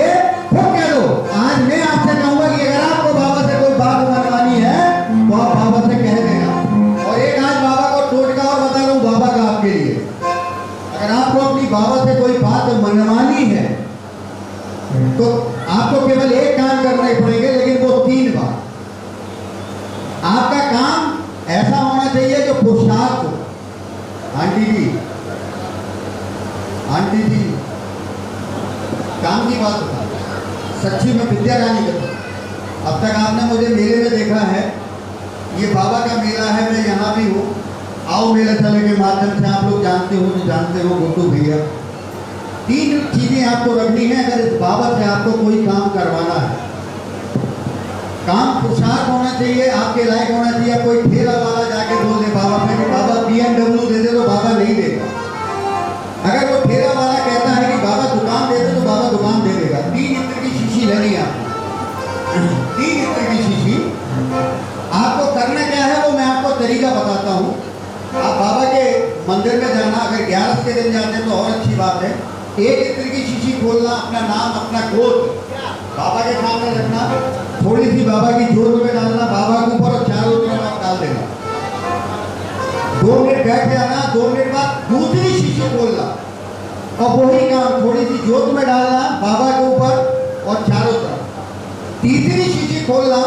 खुद कह दो। आज मैं आपसे कहूंगा कि अगर आपको बाबा से कोई बात मनवानी है तो आप बाबा से कह देना। और एक आज बाबा को टोटका और बता रहा हूं बाबा का आपके लिए। अगर आपको अपनी बाबा से कोई बात मनवानी है तो आपको केवल एक काम करने पड़ेंगे, लेकिन वो 3 बार। आपका काम ऐसा होना चाहिए जो पुरुषार्थ हो। आंटी जी, आंटी जी काम की बात होता, सच्ची में विद्या रानी करता। अब तक आपने मुझे मेले में देखा है, ये बाबा का मेला है, मैं यहाँ भी हूँ। आओ मेला चले के माध्यम से आप लोग जानते हो तो जानते हो गुड्डू भैया, 3 चीजें आपको रखनी है अगर इस बाबा से आपको कोई काम करवाना है। काम पुरुषार्थ होना चाहिए, आपके लायक होना चाहिए। कोई ठेला वाला जाके बोल दे बाबा में कि बाबा BMW दे दे, तो बाबा नहीं देगा। अगर वो ठेला वाला कहता है कि बाबा दुकान दे दे, तो बाबा दुकान दे देगा। 3 लीटर की शीशी लेनी है आपको, 3 लीटर की शीशी। आपको करना क्या है वो मैं आपको तरीका बताता हूँ। आप बाबा के मंदिर में जाना, अगर 11 के दिन जाते हैं तो और अच्छी बात है। 1 लीटर की शीशी खोलना, अपना नाम अपना कोड बाबा के सामने रखना, थोड़ी सी बाबा की जोत में डालना, बाबा के ऊपर और चारों तरफ आप डाल देना। 2 मिनट बैठ जाना, 2 मिनट बाद दूसरी शीशी खोलना और वही काम थोड़ी सी जोत में डालना बाबा के ऊपर और चारों तरफ। तीसरी शीशी खोलना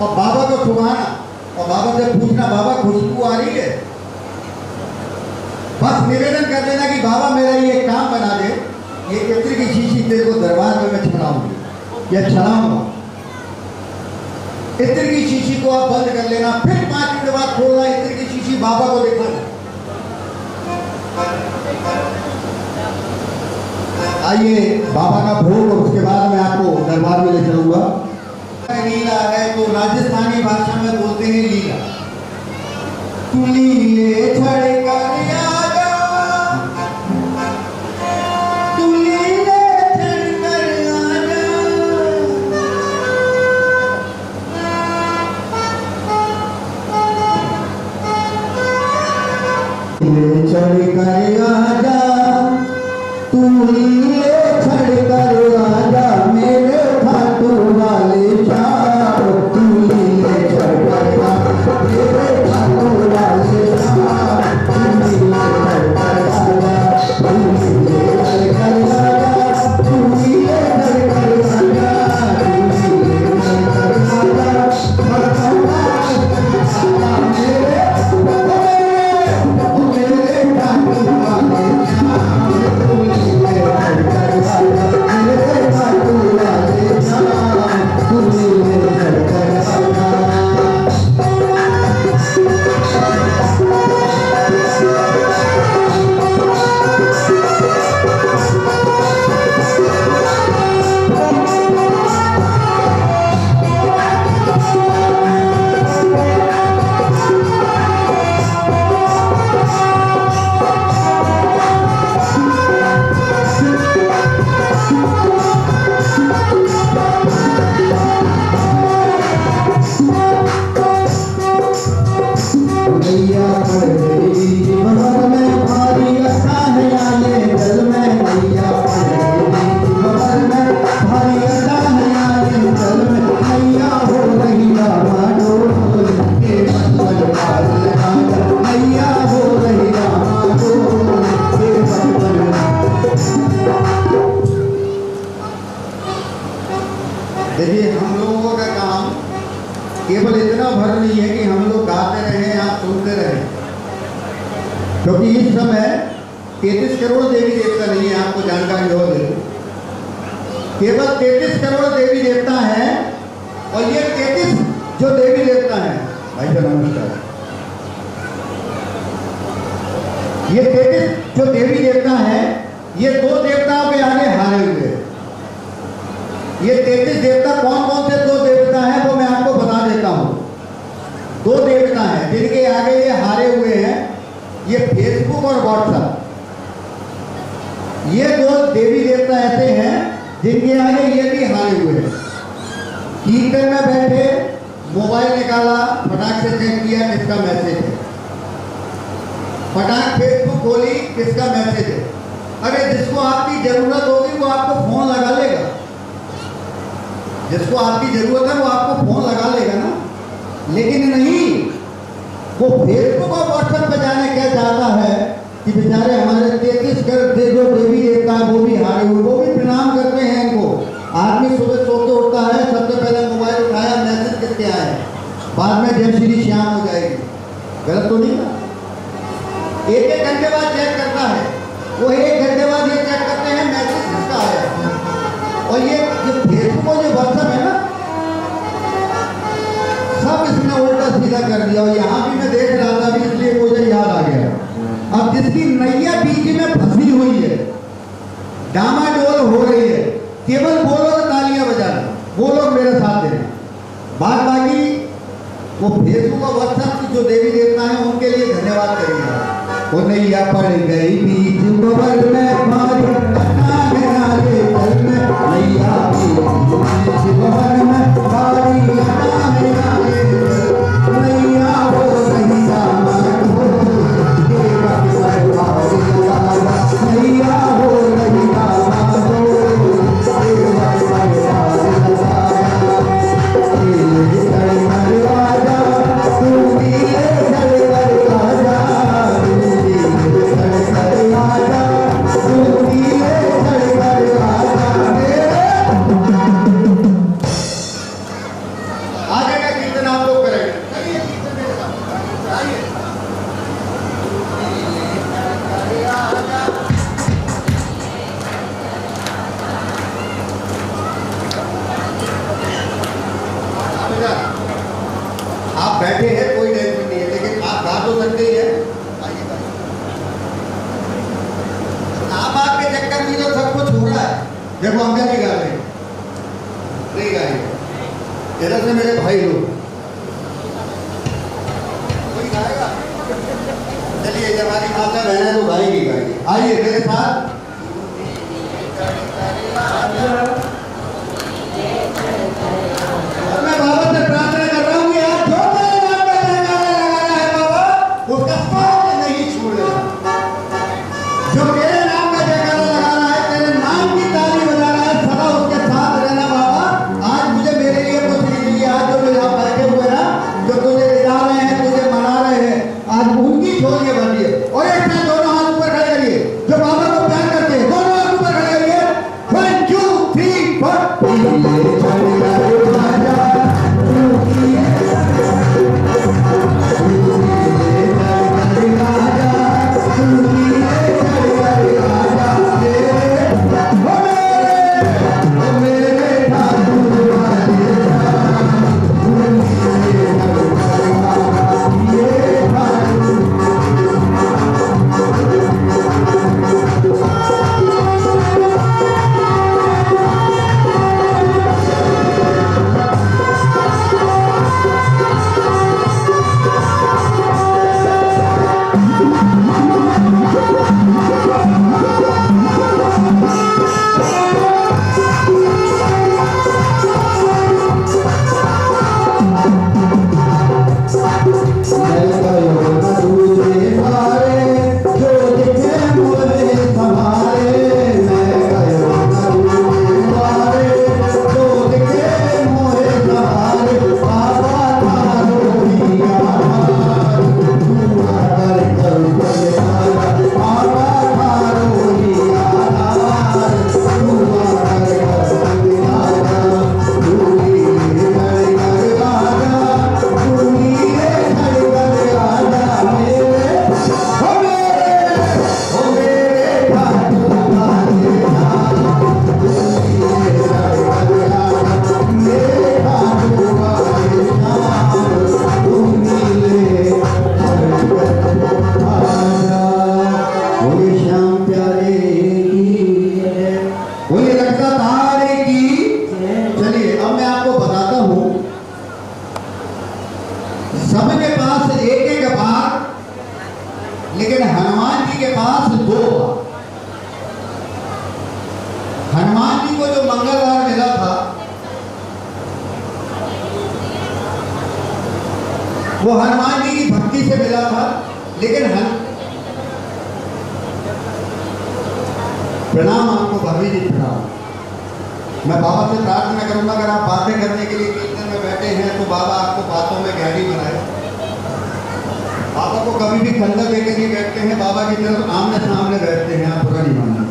और बाबा को छुपाना और बाबा से पूछना बाबा खुशबू आ रही है। बस निवेदन कर देना कि बाबा मेरा ये काम बना दे, ये इत्र की शीशी तेरे को दरबार में मैं छुड़ाऊंगी या छुड़ाऊंगा। इत्र की शीशी को आप बंद कर लेना, फिर 5 मिनट बाद खोलना, इत्र की शीशी बाबा को दिखाना। आइए बाबा का भोग और उसके बाद मैं आपको दरबार में ले चलूंगा। लीला है तो राजस्थानी भाषा में बोलते हैं लीला। तू लीले छड़ कर आजा, तू लीले छड़ कर आजा, लीले छड़ कर आजा, तू लीले छड़ कर आजा, मेरे खाटू वाले शाह, तू लीले छड़ कर आजा, मेरे खाटू वाले शाह, तू लीले छड़ कर आजा, तू लीले छड़ कर आजा, तू लीले छड़ कर आजा, तू लीले छड़ कर आजा, देखिए हम लोगों का काम केवल इतना भर नहीं है कि हम लोग गाते रहें या सुनते रहें, क्योंकि इस समय 33 करोड़ देवी देवता नहीं है। आपको जानकारी हो दे, केवल 33 करोड़ देवी देवता हैं और ये 33 जो देवी देवता हैं, भाई साहब नमस्कार, ये 33 जो देवी देवता हैं ये 2 देवताओं के आगे हारे हुए हैं। ये 33 देवता कौन कौन से 2 देवता हैं वो मैं आपको बता देता हूं। 2 देवता हैं जिनके आगे ये हारे हुए हैं, ये फेसबुक और व्हाट्सएप। ये 2 देवी देवता ऐसे हैं जिनके आगे ये भी हारे हुए हैं। कीर्तन में बैठे, मोबाइल निकाला, फटाक से चेक किया किसका मैसेज है, फटाक फेसबुक खोली किसका मैसेज है। अरे जिसको आपकी जरूरत होगी वो आपको फोन लगा लेगा, जिसको आपकी जरूरत है वो आपको फोन लगा लेगा ना। लेकिन नहीं, वो फेसबुक और व्हाट्सएप पे जाने क्या चाहता है कि बेचारे हमारे 33 करोड़ जो देवी देवता है वो भी हारे हुए, वो भी प्रणाम करते हैं इनको। आदमी सुबह सो के उठता है, सबसे पहले मोबाइल उठाया, मैसेज किसके आए, बाद में जय श्री श्याम हो जाएगी। गलत तो नहीं ना? 1-1 घंटे बाद चेक करता है वो, 1 घंटे बाद ये चेक करते हैं मैसेज किसका आया। और ये जो फेसबुक और जो व्हाट्सएप है ना, सब इसने उल्टा सीधा कर दिया। और यहाँ भी मैं देख रहा था भी, इसलिए मुझे याद आ गया। अब जिसकी नैया बीच में फंसी हुई है, डामाडोल हो रही है, केवल वो लोग तालियां बजाना, वो लोग मेरे साथ देना। बात बाकी वो फेसबुक और व्हाट्सएप की जो देवी देवता हैं उनके लिए धन्यवाद करेंगे। वो नैया पड़ गई बीच भंवर में, हमारी नागे जल में, नैया बीच भंवर में, हमारी नागे नैया हो रही दामन हो, देवा की सरकारी दामन, नैया हो रही दामन हो, देवा की सरकारी दामन, ये चढ़ कर आजा तू दिए चढ़ कर आजा, आगे का कीर्तन आप लोग करेंगे। आप बैठे हैं, कोई टेंशन नहीं है, लेकिन आप गा तो सकते ही है। आप आपके चक्कर में जो सब कुछ हो रहा है, देखो हम क्या नहीं गा रहे, नहीं गाएंगे। इधर से मेरे भाई लोग, कोई गाएगा? चलिए, जब हमारी माता बहन है तो गाएगी गाएगी। आइए मेरे साथ। और मैं बाबा से प्रार्थना कर रहा हूँ कि आप जो मेरे नाम पे लगाना है बाबा, उसका स्वाद नहीं छोड़ेगा। जो मेरे नाम पे जयकारा लगाना है, तेरे नाम की ताली बजाना है, सदा उसके साथ रहना बाबा। आज मुझे मेरे लिए कुछ नहीं चाहिए। आज जो लोग यहाँ बैठे हुए ना, जो तुझे रिझा रहे हैं, तुझे मना रहे हैं, आज उनकी छोड़िए बनिए। और एक साथ दोनों हाथ ऊपर खड़े करिए, जो बाबा को प्यार करते हैं, दोनों हाथ ऊपर खड़े करिए। 1 2 3 4। सबके पास एक एक बार, लेकिन हनुमान जी के पास 2 बार। हनुमान जी को जो मंगलवार मिला था, वो हनुमान जी की भक्ति से मिला था। लेकिन प्रणाम आपको भाभी जी, प्रणाम। मैं बाबा से प्रार्थना करूंगा, अगर आप बातें करने के लिए कीर्तन में बैठे हैं तो बाबा आपको बातों में गहरी बनाए। बाबा को कभी भी कंधा देकर नहीं बैठते हैं, बाबा की तरफ आमने सामने बैठते हैं, आप बुरा नहीं मानना।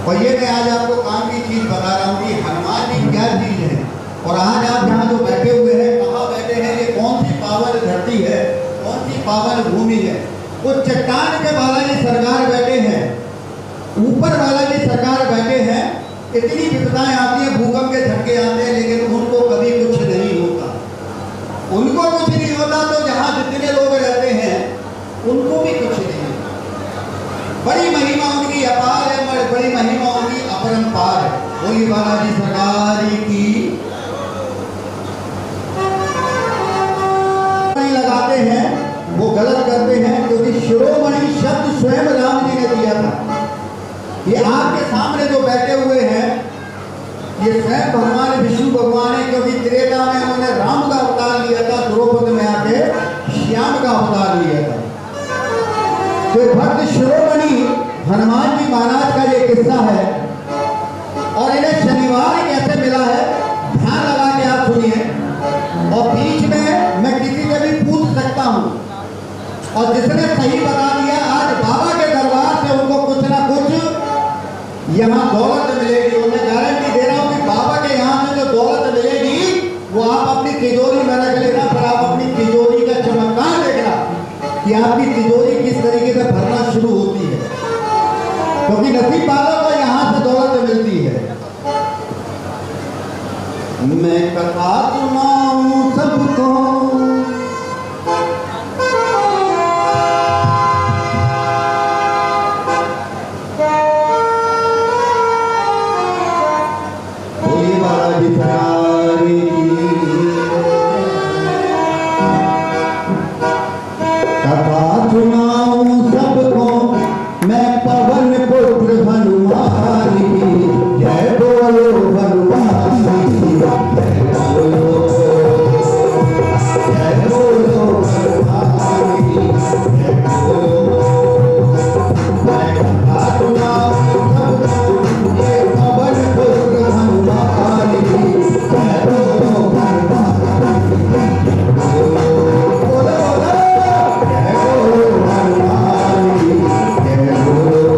और ये मैं आज आपको काम की चीज बता रहा हूँ कि हनुमान जी क्या चीज है। और आज आप यहाँ जो बैठे हुए हैं, कहाँ बैठे हैं, ये कौन सी पावन धरती है, कौन सी पावन भूमि है। वो चट्टान के बालाजी सरकार बैठे हैं, ऊपर बालाजी सरकार बैठे हैं। इतनी विपदाएं आती हैं, भूकंप के झटके आते हैं, लेकिन उनको कभी कुछ नहीं होता। उनको कुछ अपरंपार है। बोली बालाजी सरकार की। लगाते हैं वो गलत करते हैं, क्योंकि शिरोमणि शब्द स्वयं राम जी ने दिया था। ये आपके सामने जो बैठे हुए हैं ये स्वयं भगवान विष्णु भगवान है, क्योंकि त्रेता में उन्होंने राम का अवतार लिया था, द्रौपदी में आके श्याम का अवतार लिया था। तो भक्त शिरोमणि हनुमान जी महाराज का ये किस्सा है और इन्हें शनिवार कैसे मिला है ध्यान लगा के आप सुनिए। और बीच में मैं किसी से भी पूछ सकता हूं और जिसने सही बता दिया आज बाबा के दरबार से उनको कुछ ना कुछ यहाँ दौलत मिलेगी। उन्हें गारंटी दे रहा हूँ कि बाबा के यहाँ से जो दौलत मिलेगी वो आप अपनी तिजोरी में रख लेना, पर आप अपनी तिजोरी का चमत्कार देखना कि आपकी तिजोरी किस तरीके से भरना शुरू होती है, क्योंकि नसीब वालों को यहाँ से दौलत मिलती है। मैं कथा सुनाऊं सबको, बोलिए बालाजी सरकार की। कथा सुनाऊं सबको मैं पवन पुत्र हनुमान की, जय बोलो हनुमान की, जय बोलो हनुमान की, जय बोलो। मैं कथा सुनाऊं सबको ये पवन पुत्र हनुमान की, जय बोलो हनुमान की, जय बोलो जय बोलो हनुमान की, जय बोलो।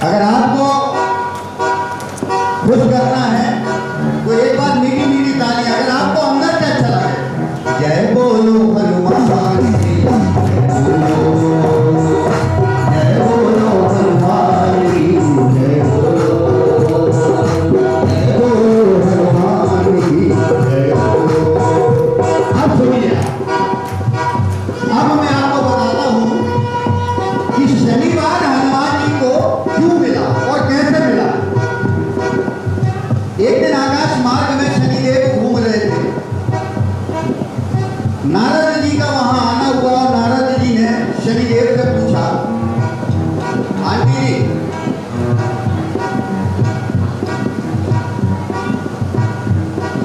अगर आपको खुश करना है तो एक बार मीठी मीठी तालियां, अगर आपको अंदर से अच्छा लगे, जय बोलो हनुमान की, जय बोलो हनुमान की, जय बोलो हनुमान की, जय बोलो। अब सुनिए, अब मैं आपको बताता हूं कि शनिवार हनुमान जी को क्यों मिला और कैसे मिला। एक दिन आकाश मार्ग में शनिदेव घूम रहे थे, नारद जी का वहां आना हुआ और नारद जी ने शनिदेव से पूछा, आंटी जी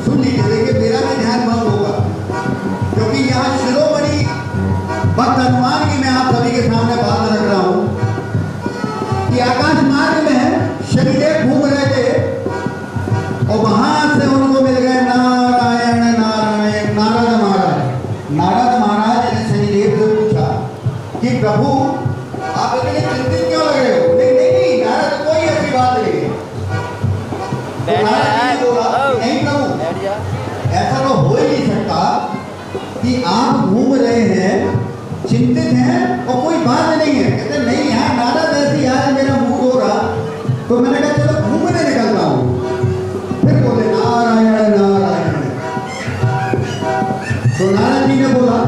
सुन लीजिए, देखिए मेरा भी ध्यान भंग होगा क्योंकि यहाँ शिरोमणि भक्त हनुमान की मैं आप सभी के सामने बात रख रहा हूं कि आकाश मार्ग में शनिदेव घूम रहे थे और वहां से उनको मिल गए नारायण नारायण नारद महाराज। नारद महाराज ने शनिदेव से पूछा कि प्रभु आप इतने चिंतित क्यों लग रहे हो। नहीं नहीं नहीं नारद, कोई ऐसी बात नहीं है। तो नारद जी ने बोला नहीं प्रभु, ऐसा तो हो ही नहीं सकता कि आप घूम रहे हैं, चिंतित हैं और कोई बात नहीं है। कहते नहीं यार नारद, ऐसी आज मेरा मूड हो रहा तो मैंने कहा चलो घूमने निकल रहा हूं। फिर बोले नारायण नारायण। तो नारद जी ने बोला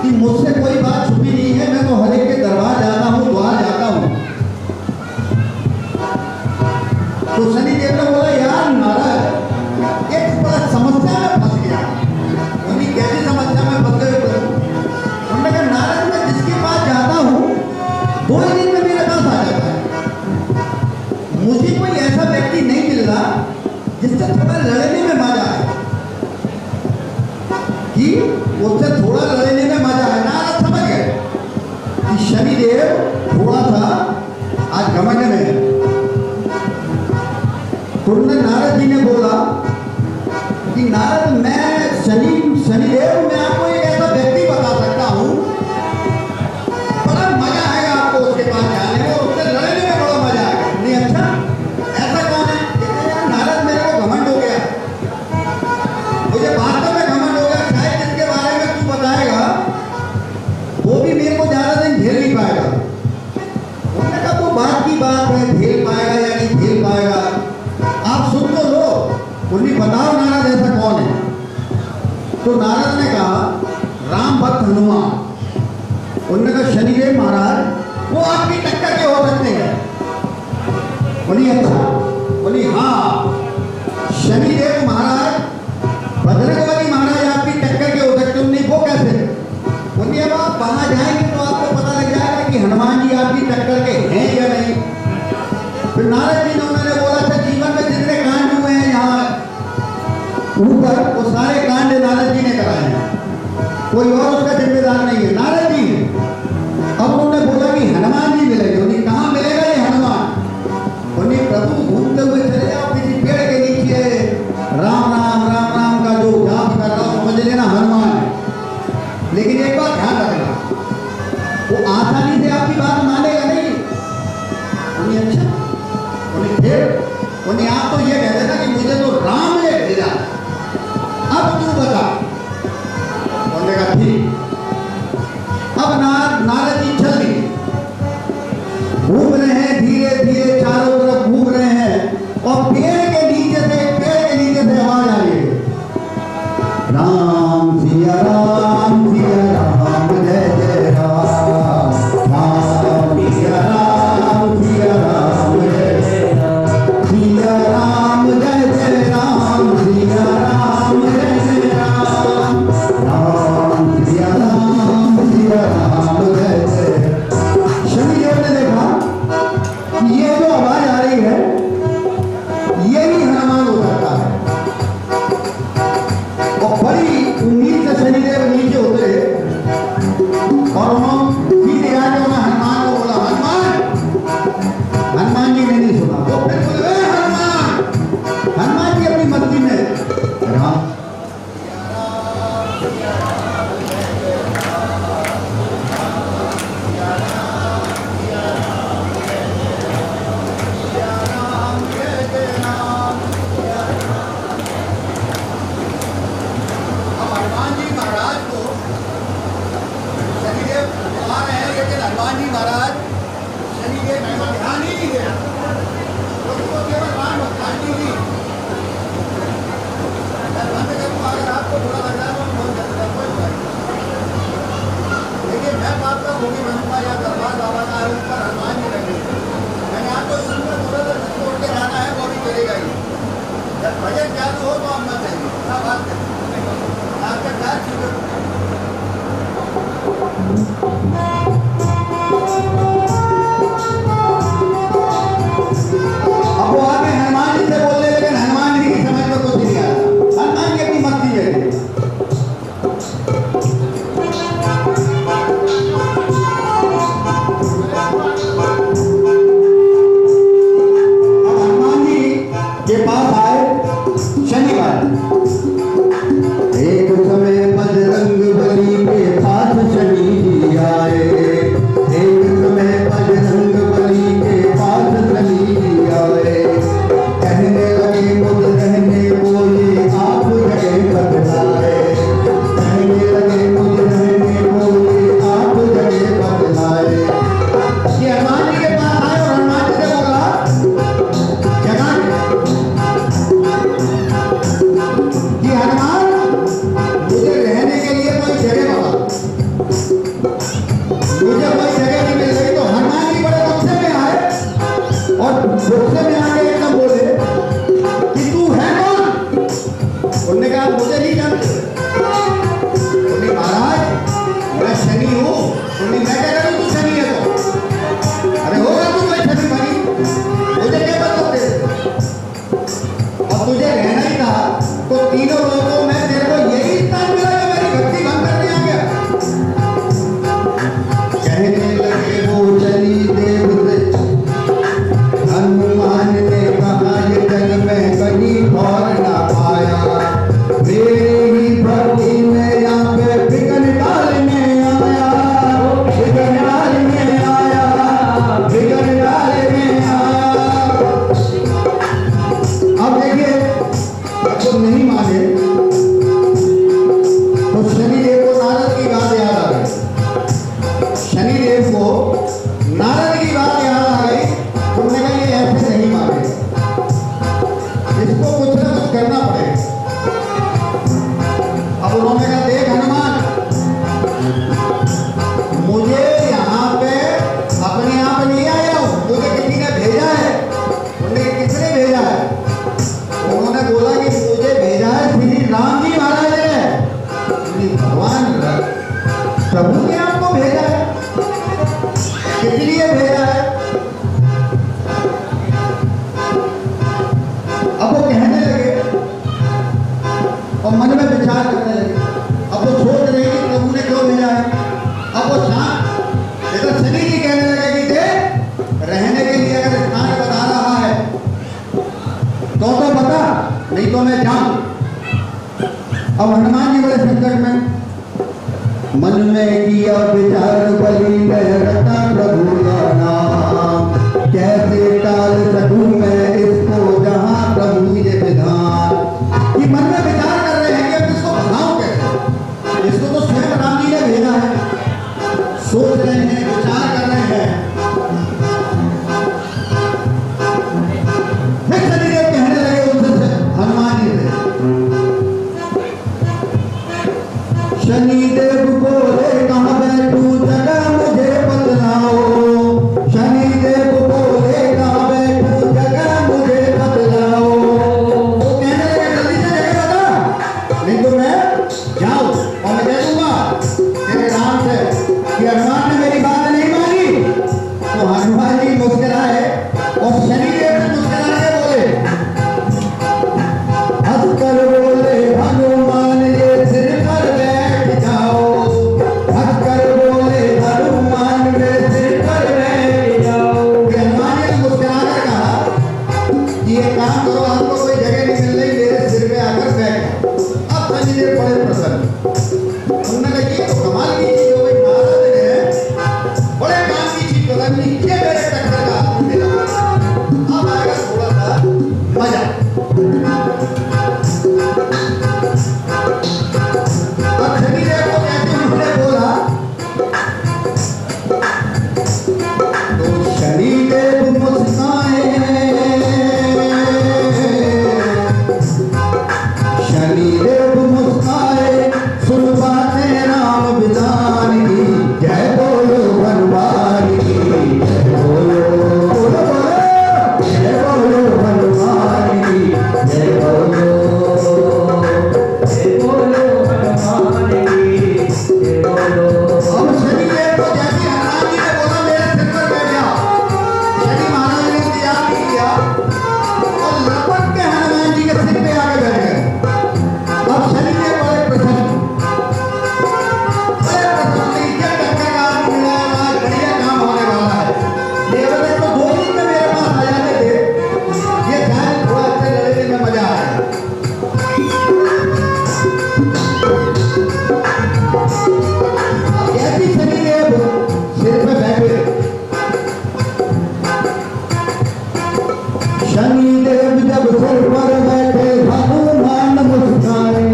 कि मुझसे कोई बात छुपी नहीं है, मैं तो हर एक के दरबार जाता हूं, द्वार जाता हूं। तो शनिदेव ने बोला यार नारद एक बड़ा समस्या में फंस गया। उन्हीं कैसी समस्या में फंस गए तो उन्होंने कहा नारद मैं जिसके पास जाता हूँ 2 ही दिन में मेरे पास आ जाता है। मुझे कोई ऐसा व्यक्ति नहीं मिल रहा जिससे थोड़ा लड़ने में मजा आए, कि उससे थोड़ा लड़ने में मजा आए। नारद समझ गए कि शनिदेव थोड़ा सा आज घमंड में है। तो नारद जी ने बोला कि नारद मैं शनिदेव मैं आपको एक ऐसा व्यक्ति बता सकता हूँ, बड़ा मजा आएगा आपको उसके पास जाने में, उससे लड़ने में बड़ा मजा आएगा। नहीं अच्छा ऐसा कौन है? कहते हैं नारद मेरे को घमंड हो गया, मुझे वास्तव में घमंड हो गया, शायद जिसके बारे में तू बताएगा वो भी मेरे को ज्यादा दिन झेल नहीं पाएगा। उन्होंने कहा वो बात की बात है, झेल पाएगा या नहीं झेल पाएगा आप सुन तो लो, उन्हें बताओ नारद ऐसा कौन है। तो नारद ने कहा राम भक्त हनुमान। उन्होंने कहा शनिदेव महाराज वो आपकी टक्कर के हो सकते हैं। बोली अच्छा, बोली हाँ शनिदेव महाराज बजरंगबली महाराज आपकी टक्कर के हो सकते। उन्हें वो कैसे? बोलिए अब आप वहां जाएंगे तो आपको पता लग जाएगा कि हनुमान जी आपकी टक्कर के हैं या नहीं। फिर नारद जी ने उन्होंने बोला था जीवन में जितने कांड हुए हैं यहाँ ऊपर वो सारे कांड नारद जी ने कराए हैं, कोई और उसका जिम्मेदार नहीं है, नारद जी ने। अब उन्होंने बोला कि हनुमान जी मिलेंगे। उन्हें कहाँ मिलेगा ये हनुमान? उन्हें प्रभु घूमते हुए चले जाओ किसी पेड़ के नीचे, राम राम राम राम का जो जाप कर रहा हो समझ लेना हनुमान है। लेकिन एक बात ध्यान रखना, वो आसानी से आपकी बात मानेगा नहीं। उन्हें अच्छा उन्हें आप तो ये कहते ना कि मुझे तो राम ने भेजा, अब तू बता। उन्होंने कहा ठीक। अब नारद जी चल दिए, घूम रहे हैं धीरे धीरे चारों तरफ घूम रहे हैं और पेड़ के नीचे से आवाज आ रही है राम सिया राम जय जय राम, राम सिया राम जय जय राम, सिया राम जय जय राम, सिया राम जय जय राम, राम सिया राम जय जय। शनिदेव ने देखा कि ये जो आवाज आ रही है ये ही हनुमान हो सकता है। और बड़ी उम्मीद से शनिदेव नीचे उतरे और उन्होंने सीधे आके हनुमान को बोला हनुमान। हनुमान जी ने नहीं सुना, वो फिर बोले हनुमान जी अपनी मस्ती में राम भजन चालू हो तो हम मत चाहिए क्या बात करें आपका क्या चीज। अब वो आके हनुमान जी से बोलने लगे, हनुमान जी की समझ में कुछ नहीं आया, हनुमान जी अपनी मस्ती में थे। अब हनुमान जी के पास आए शनिवार। एक समय बजरंगबली के पास शनि जी आए, एक समय बजरंगबली के पास शनि जी आए। कहने लगे मुझ रहने को ये आप जगह बदलाए, कहने लगे मुझ रहने को ये आप जगह बदलाए। ये हनुमान जी के पास आए और हनुमान जी से बोला जगह कि हनुमान मुझे रहने के लिए कोई जगह बता। मुझे कोई जगह नहीं मिल रही। तो हनुमान जी बड़े गुस्से में आए और गुस्से में आके एकदम बोले आप मुझे नहीं जानते? बोली महाराज मैं शनि हूँ। बोली मैं क्या करूँ, तू शनि है तो? अरे होगा तू कोई शनि भाई, मुझे क्या मतलब दे? अब तुझे रहना ही था तो तीनों लोगों में तेरे को यही स्थान मिला कि मेरी भक्ति भंग करने आ गया। कहने लगे वो चली देवदत्त, हनुमान ने कहा ये जग में कहीं और ना पाया, मेरी ही भक्ति में यहाँ पे बिगड़ डालने आया, बिगड़ डालने आया, बिगड़ डालने आया। अब देखिए तो नहीं माने तो शनिदेव को नारद की बात याद आ गई। शनिदेव को नारद की बात याद आ गई। उन्होंने कहा ये ऐसे नहीं माने, इसको कुछ ना कुछ करना पड़ेगा। अब उन्होंने कहा देख हनुमान, मुझे यहाँ पे अपने आप नहीं आया हूँ, मुझे किसी ने भेजा है। उन्होंने किसने भेजा है? उन्होंने बोला कि मुझे भेजा है श्री राम जी महाराज ने। भगवान प्रभु ने आपको भेजा है, किस लिए भेजा है? अब वो कहने लगे और मन में विचार करने लगे। अब वो सोच रहे कि प्रभु ने क्यों भेजा है। अब वो शांत इधर शनि जी कहने लगे कि देख रहने के लिए अगर स्थान बता रहा है तो बता, नहीं तो मैं जाऊं। अब हनुमान जी बड़े संकट में, मन में किया विचार बलि में रटा प्रभु का नाम, कैसे टाल सकूं मैं इसको जहां प्रभु ये विधान। ये मन में विचार कर रहे हैं कि अब इसको भगाऊं कैसे, इसको तो स्वयं राम जी ने भेजा है। सोच रहे हैं, विचार कर रहे हैं। कहने लगे उनसे हनुमान जी से, शनिदेव बोले कहाँ बैठू जगह मुझे बतलाओ, शनिदेव बोले कहाँ बैठू जगह मुझे बतलाओ। वो कहने लगे जल्दी से जगह बता, नहीं तो मैं जाऊं और मैं कह दूंगा तेरे राम से कि हनुमान ने मेरी बात नहीं मानी। तो हनुमान जी मुस्कुराए और शनिदेव से मुस्कुरा के बोले, हंसकर बोले हनुमान ये सिर पर बैठ जाओ, हंसकर बोले हनुमान ये सिर पर बैठ जाओ। हनुमान जी ने मुस्कुरा कर कहा कि ये काम करो, आपको कोई जगह नहीं मिल रही, मेरे सिर पे आकर बैठ जाओ। अब शनिदेव बड़े प्रसन्न, उन्होंने कहा ये तो कमाल की चीज हो गई, नारद ने बड़े काम की चीज पता नहीं क्या मेरे टक्कर का हाथ में मिला। अब आएगा थोड़ा सा मजा। अब शनिदेव को कहते उन्होंने बोला, तो शनिदेव मुस्काए, शनिदेव मुस्काए, सुन बातें राम बिदान की, जय बोलो हनुमान की, जय बोलो बोलो बोलो, जय बोलो हनुमान की, जय बोलो हनुमान की, जय बोलो। अब शनिदेव को जैसे हनुमान जी ने बोला मेरे सिर पर बैठ जाओ, शनि महाराज ने इंतजार नहीं किया और लपट के हनुमान जी के सिर पे आके बैठ गए। अब शनिदेव बड़े प्रसन्न, बड़े प्रसन्न, क्या टक्कर का आदमी मिला है, आज बढ़िया काम होने वाला है। देवदत्त तो 2 दिन में मेरे पास आ जाते थे, ये शायद थोड़ा अच्छे लड़ने में मजा आया। अब जैसे शनिदेव सिर पे बैठे, शनिदेव जब सिर पर बैठे हनुमान मुस्काए,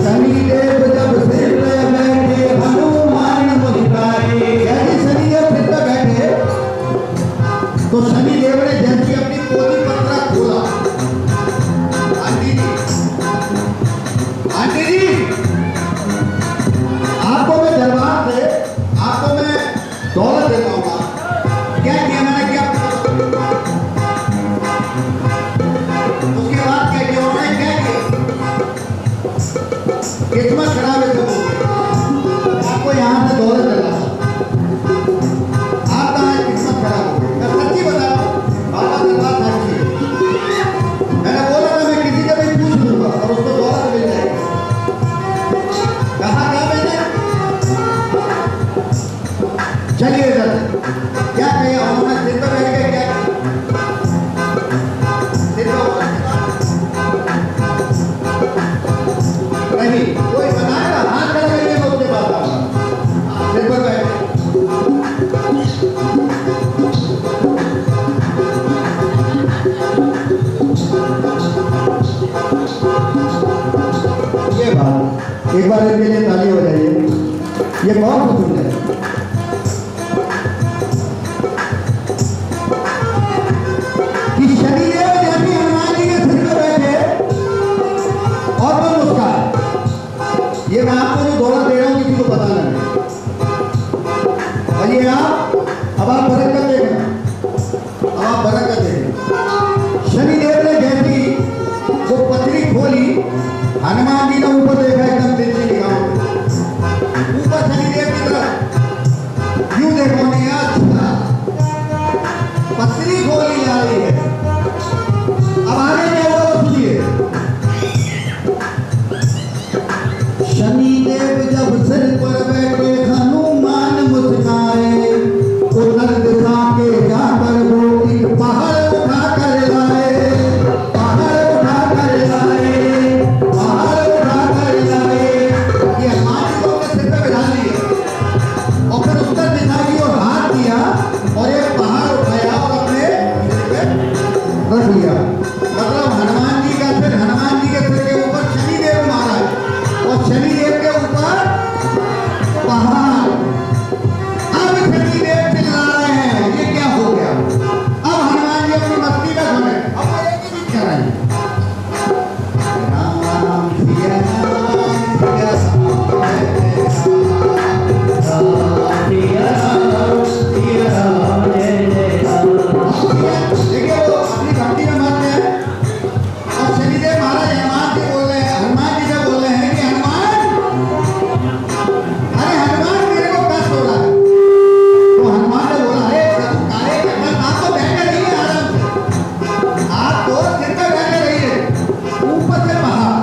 शनिदेव जब सिर पे बैठे हनुमान मुस्काए। जैसे शनिदेव सिर पे बैठे तो शनिदेव ने जैसे अपनी पोथी पत्रा खोला, आंटी जी, आंटी जी, आपको मैं दरबार से आपको मैं दौलत दे पाऊंगा। क्या किया मैंने, क्या उसके ये बहुत सुंदर है। कि शनिदेव जैसे हनुमान जी के सिर पर बैठे और वो मुस्कान, ये मैं आपको जो दौलत दे रहा हूँ किसी को पता नहीं। और ये अब आप बरकत देखना, अब आप बरकत देखना। शनिदेव ने जैसी वो पत्री खोली, हनुमान जी ने ऊपर देखा, एकदम दिल से निगाहों ऊपर शनिदेव की तरफ यूं देखो नहीं, अच्छा पत्री खोली जा रही है। अब आगे क्या हुआ तो सुनिए। शनिदेव जब सिर पर बैठे हनुमान मुस्काए, उधर दिशा के जाकर वो एक पहाड़ उठा कर लाए, पहाड़ उठा कर लाए, पहाड़ उठा कर लाए। ये हनुमान को अपने सिर पे बिठा लिए और फिर उत्तर दिशा की ओर हाथ दिया और एक पहाड़ उठाया और अपने सिर पे रख लिया। मतलब हनुमान जी का सिर, हनुमान जी के सिर के ऊपर शनिदेव महाराज और शनिदेव के ऊपर पहाड़। अब शनिदेव चिल्ला रहे हैं, ये क्या हो गया? अब हनुमान जी अपनी मस्ती का समय, अब वो एक ही कह रहे हैं, राम सिया राम सिया राम जय जय राम। देखिए वो अपनी भक्ति में मस्त है और शनिदेव महाराज हनुमान जी बोल रहे हैं, हनुमान जी से बोल रहे हैं कि हनुमान, अरे हनुमान मेरे को कष्ट हो रहा है। तो हनुमान ने बोला, अरे प्रभु काहे करना, आप तो बैठे रहिए आराम से, आप तो सिर पे बैठे रहिए, ऊपर से पहाड़।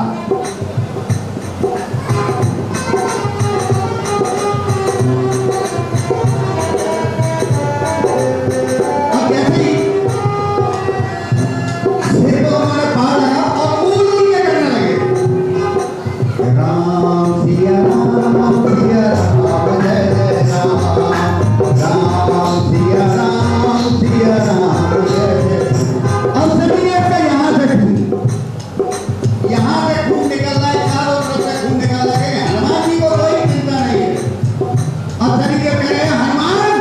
अब जैसे ही सिर पे उन्होंने पहाड़ लगा और कूद के करने लगे, राम सिया राम जय जय राम, राम सिया राम जय जय। अब शनिदेव का यहाँ से खून निकल रहा है, चारों तरफ से खून निकल रहा है। हनुमान जी को कोई चिंता नहीं है। अब शनिदेव कह रहे हैं, हनुमान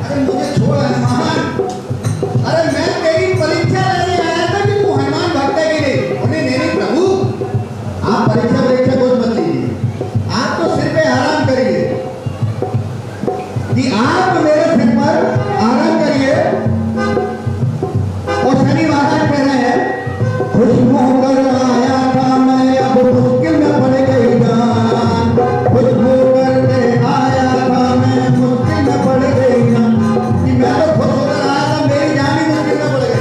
अरे मुझे छोड़ हनुमान, अरे मैं तेरी परीक्षा लेने आया था कि तू हनुमान भक्त है कि नहीं। उन्हें नहीं प्रभु, आप परीक्षा कुछ मत लीजिए, आप तो सिर पे आराम करिए, कि आप मेरे सिर पर आराम करिए। और शनि महाराज कह रहे हैं, खुश होकर आया था मैं, अब मुश्किल में पड़ गई जान, खुश होकर के आया था मैं, मुश्किल में पड़ गई जान। कि मैं तो खुश होकर आया था, मेरी जान ही मुश्किल में पड़ गई।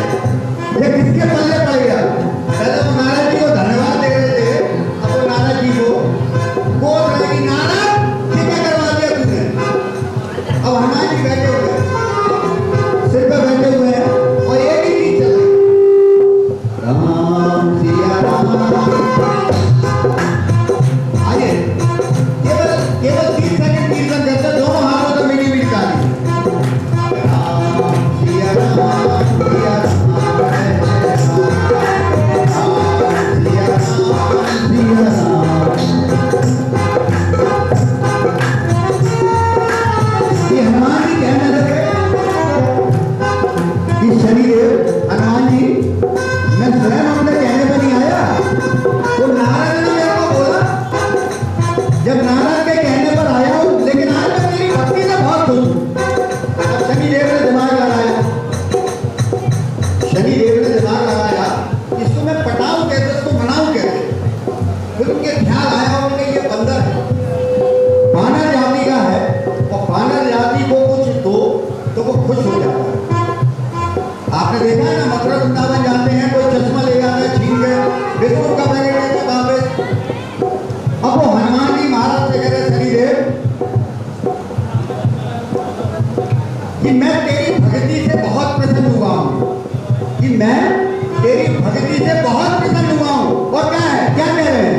ये किसके पल्ले पड़ गया? पहले वो नारद जी को धन्यवाद दे रहे थे, अब वो नारद जी को बोल रहे कि नारद ये क्या करवा दिया तुमने। अब हनुमान जी बैठे हुए हैं, सिर पे बैठे हुए हैं और एक ही चीज चल रही, राम सिया राम। आइए केवल 30 सेकंड कीर्तन करते, दोनों हाथों को मिली मिली ताली, राम सिया राम सिया राम जय जय राम, राम सिया राम सिया राम। ये हनुमान जी कहने लगे कि शनिदेव, हनुमान जी मैं स्वयं अपने कहने पर नहीं आया, तो नारद ने मेरे को बोला, जब नारद के कहने पर आया हूं, लेकिन आज मैं तेरी भक्ति से बहुत खुश हूं। अब शनिदेव ने दिमाग लगाया, शनिदेव ने दिमाग लगाया, इसको मैं पटाऊं कैसे, इसको मनाऊं कैसे। फिर उनके ख्याल आया, उनके ये बंदर है, बानर जाति का है, और बानर जाति को कुछ दो तो वो खुश हो जाता है। आपने देखा है ना, मथुरा वृंदावन जाते हैं, कोई चश्मा ले जाता है छीन के, बिस्कुट का पैकेट लेते वापस। अब वो हनुमान जी महाराज से कह रहे, शनिदेव कि मैं तेरी भक्ति से बहुत प्रसन्न हुआ हूँ, कि मैं तेरी भक्ति से बहुत प्रसन्न हुआ हूँ। और क्या है, क्या कह रहे हैं,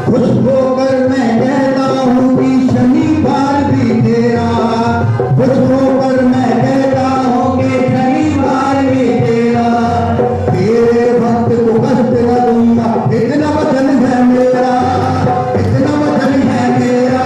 खुश होकर मैं कहता हूँ कि शनिवार भी तेरा, खुश होकर मैं कहता हूँ कि शनिवार भी तेरा, तेरे भक्त को कष्ट न दूंगा, इतना वचन है मेरा, इतना वचन है मेरा।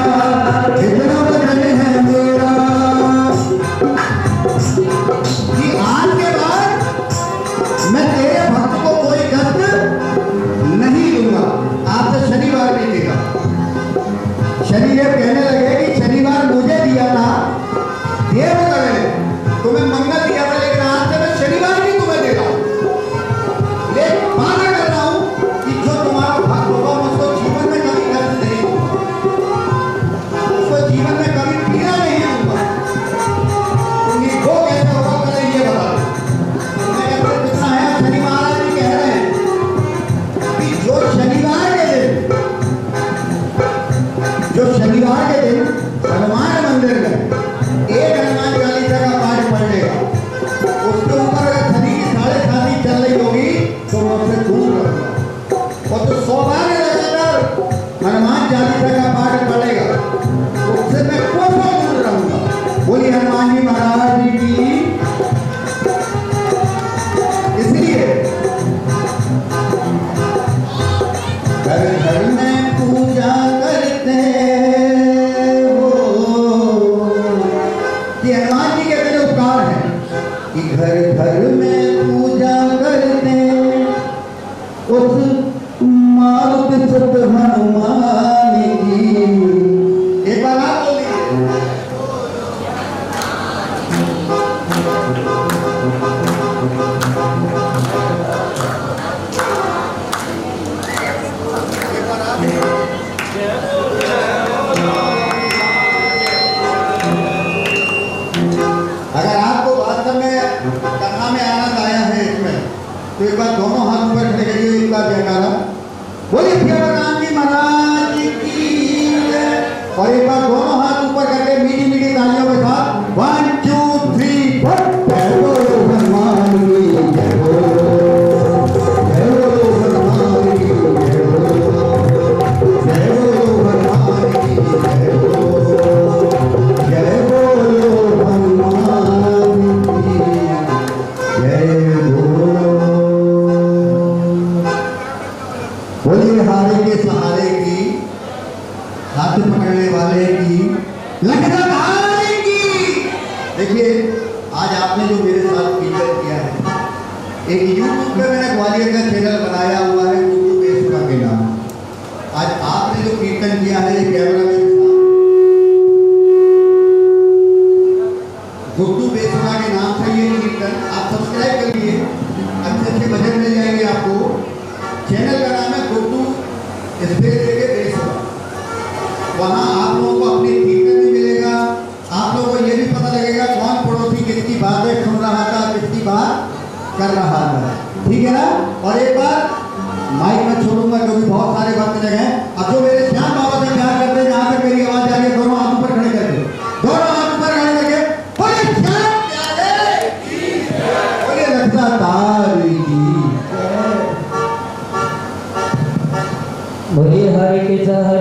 तो एक बार दोनों हाथ ऊपर खड़े करिए, एक बार जयकारा बोलिए प्यारे राम जी महाराज की जय। और एक बार दोनों हाथ ऊपर करके मीठी मीठी तालियों के साथ 1 2 3 जय बोलो हनुमान की जय बोलो, जय बोलो हनुमान की जय बोलो, जय बोलो हनुमान की जय बोलो, जय बोलो हनुमान की जय बोलो। बोलिए हारे के सहारे की, हाथ पकड़ने वाले की, लखनऊ हारे की। देखिए आज आपने जो मेरे साथ कीर्तन किया है, एक यूट्यूब पे मैंने ग्वालियर का चैनल बनाया हुआ है गुड्डू बेसुरा के नाम। आज आपने जो कीर्तन किया है कैमरा में गुड्डू बेसुरा के नाम से ये कीर्तन आप सब्सक्राइब करिए, अच्छे अच्छे भजन मिल जाएंगे आपको। चैनल का नाम है गुड्डू बेसुरा। वहाँ आप लोगों को अपनी कीर्तन भी मिलेगा, आप लोगों को ये भी पता लगेगा कौन पड़ोसी किसकी बातें सुन रहा था, किसकी बात कर रहा था, ठीक है ना। और एक बार माइक में छोड़ूंगा क्योंकि बहुत सारे बातें जगह हैं। अब जो मेरे श्याम बाबा से प्यार करते हैं, जहाँ तक मेरी आवाज आ रही है, दोनों हाथ ऊपर खड़े करके, दोनों हाथ ऊपर खड़े करके बोले श्याम प्यारे की जय, बोले लखनऊ तारी की जय, बोलिए हरे के जय।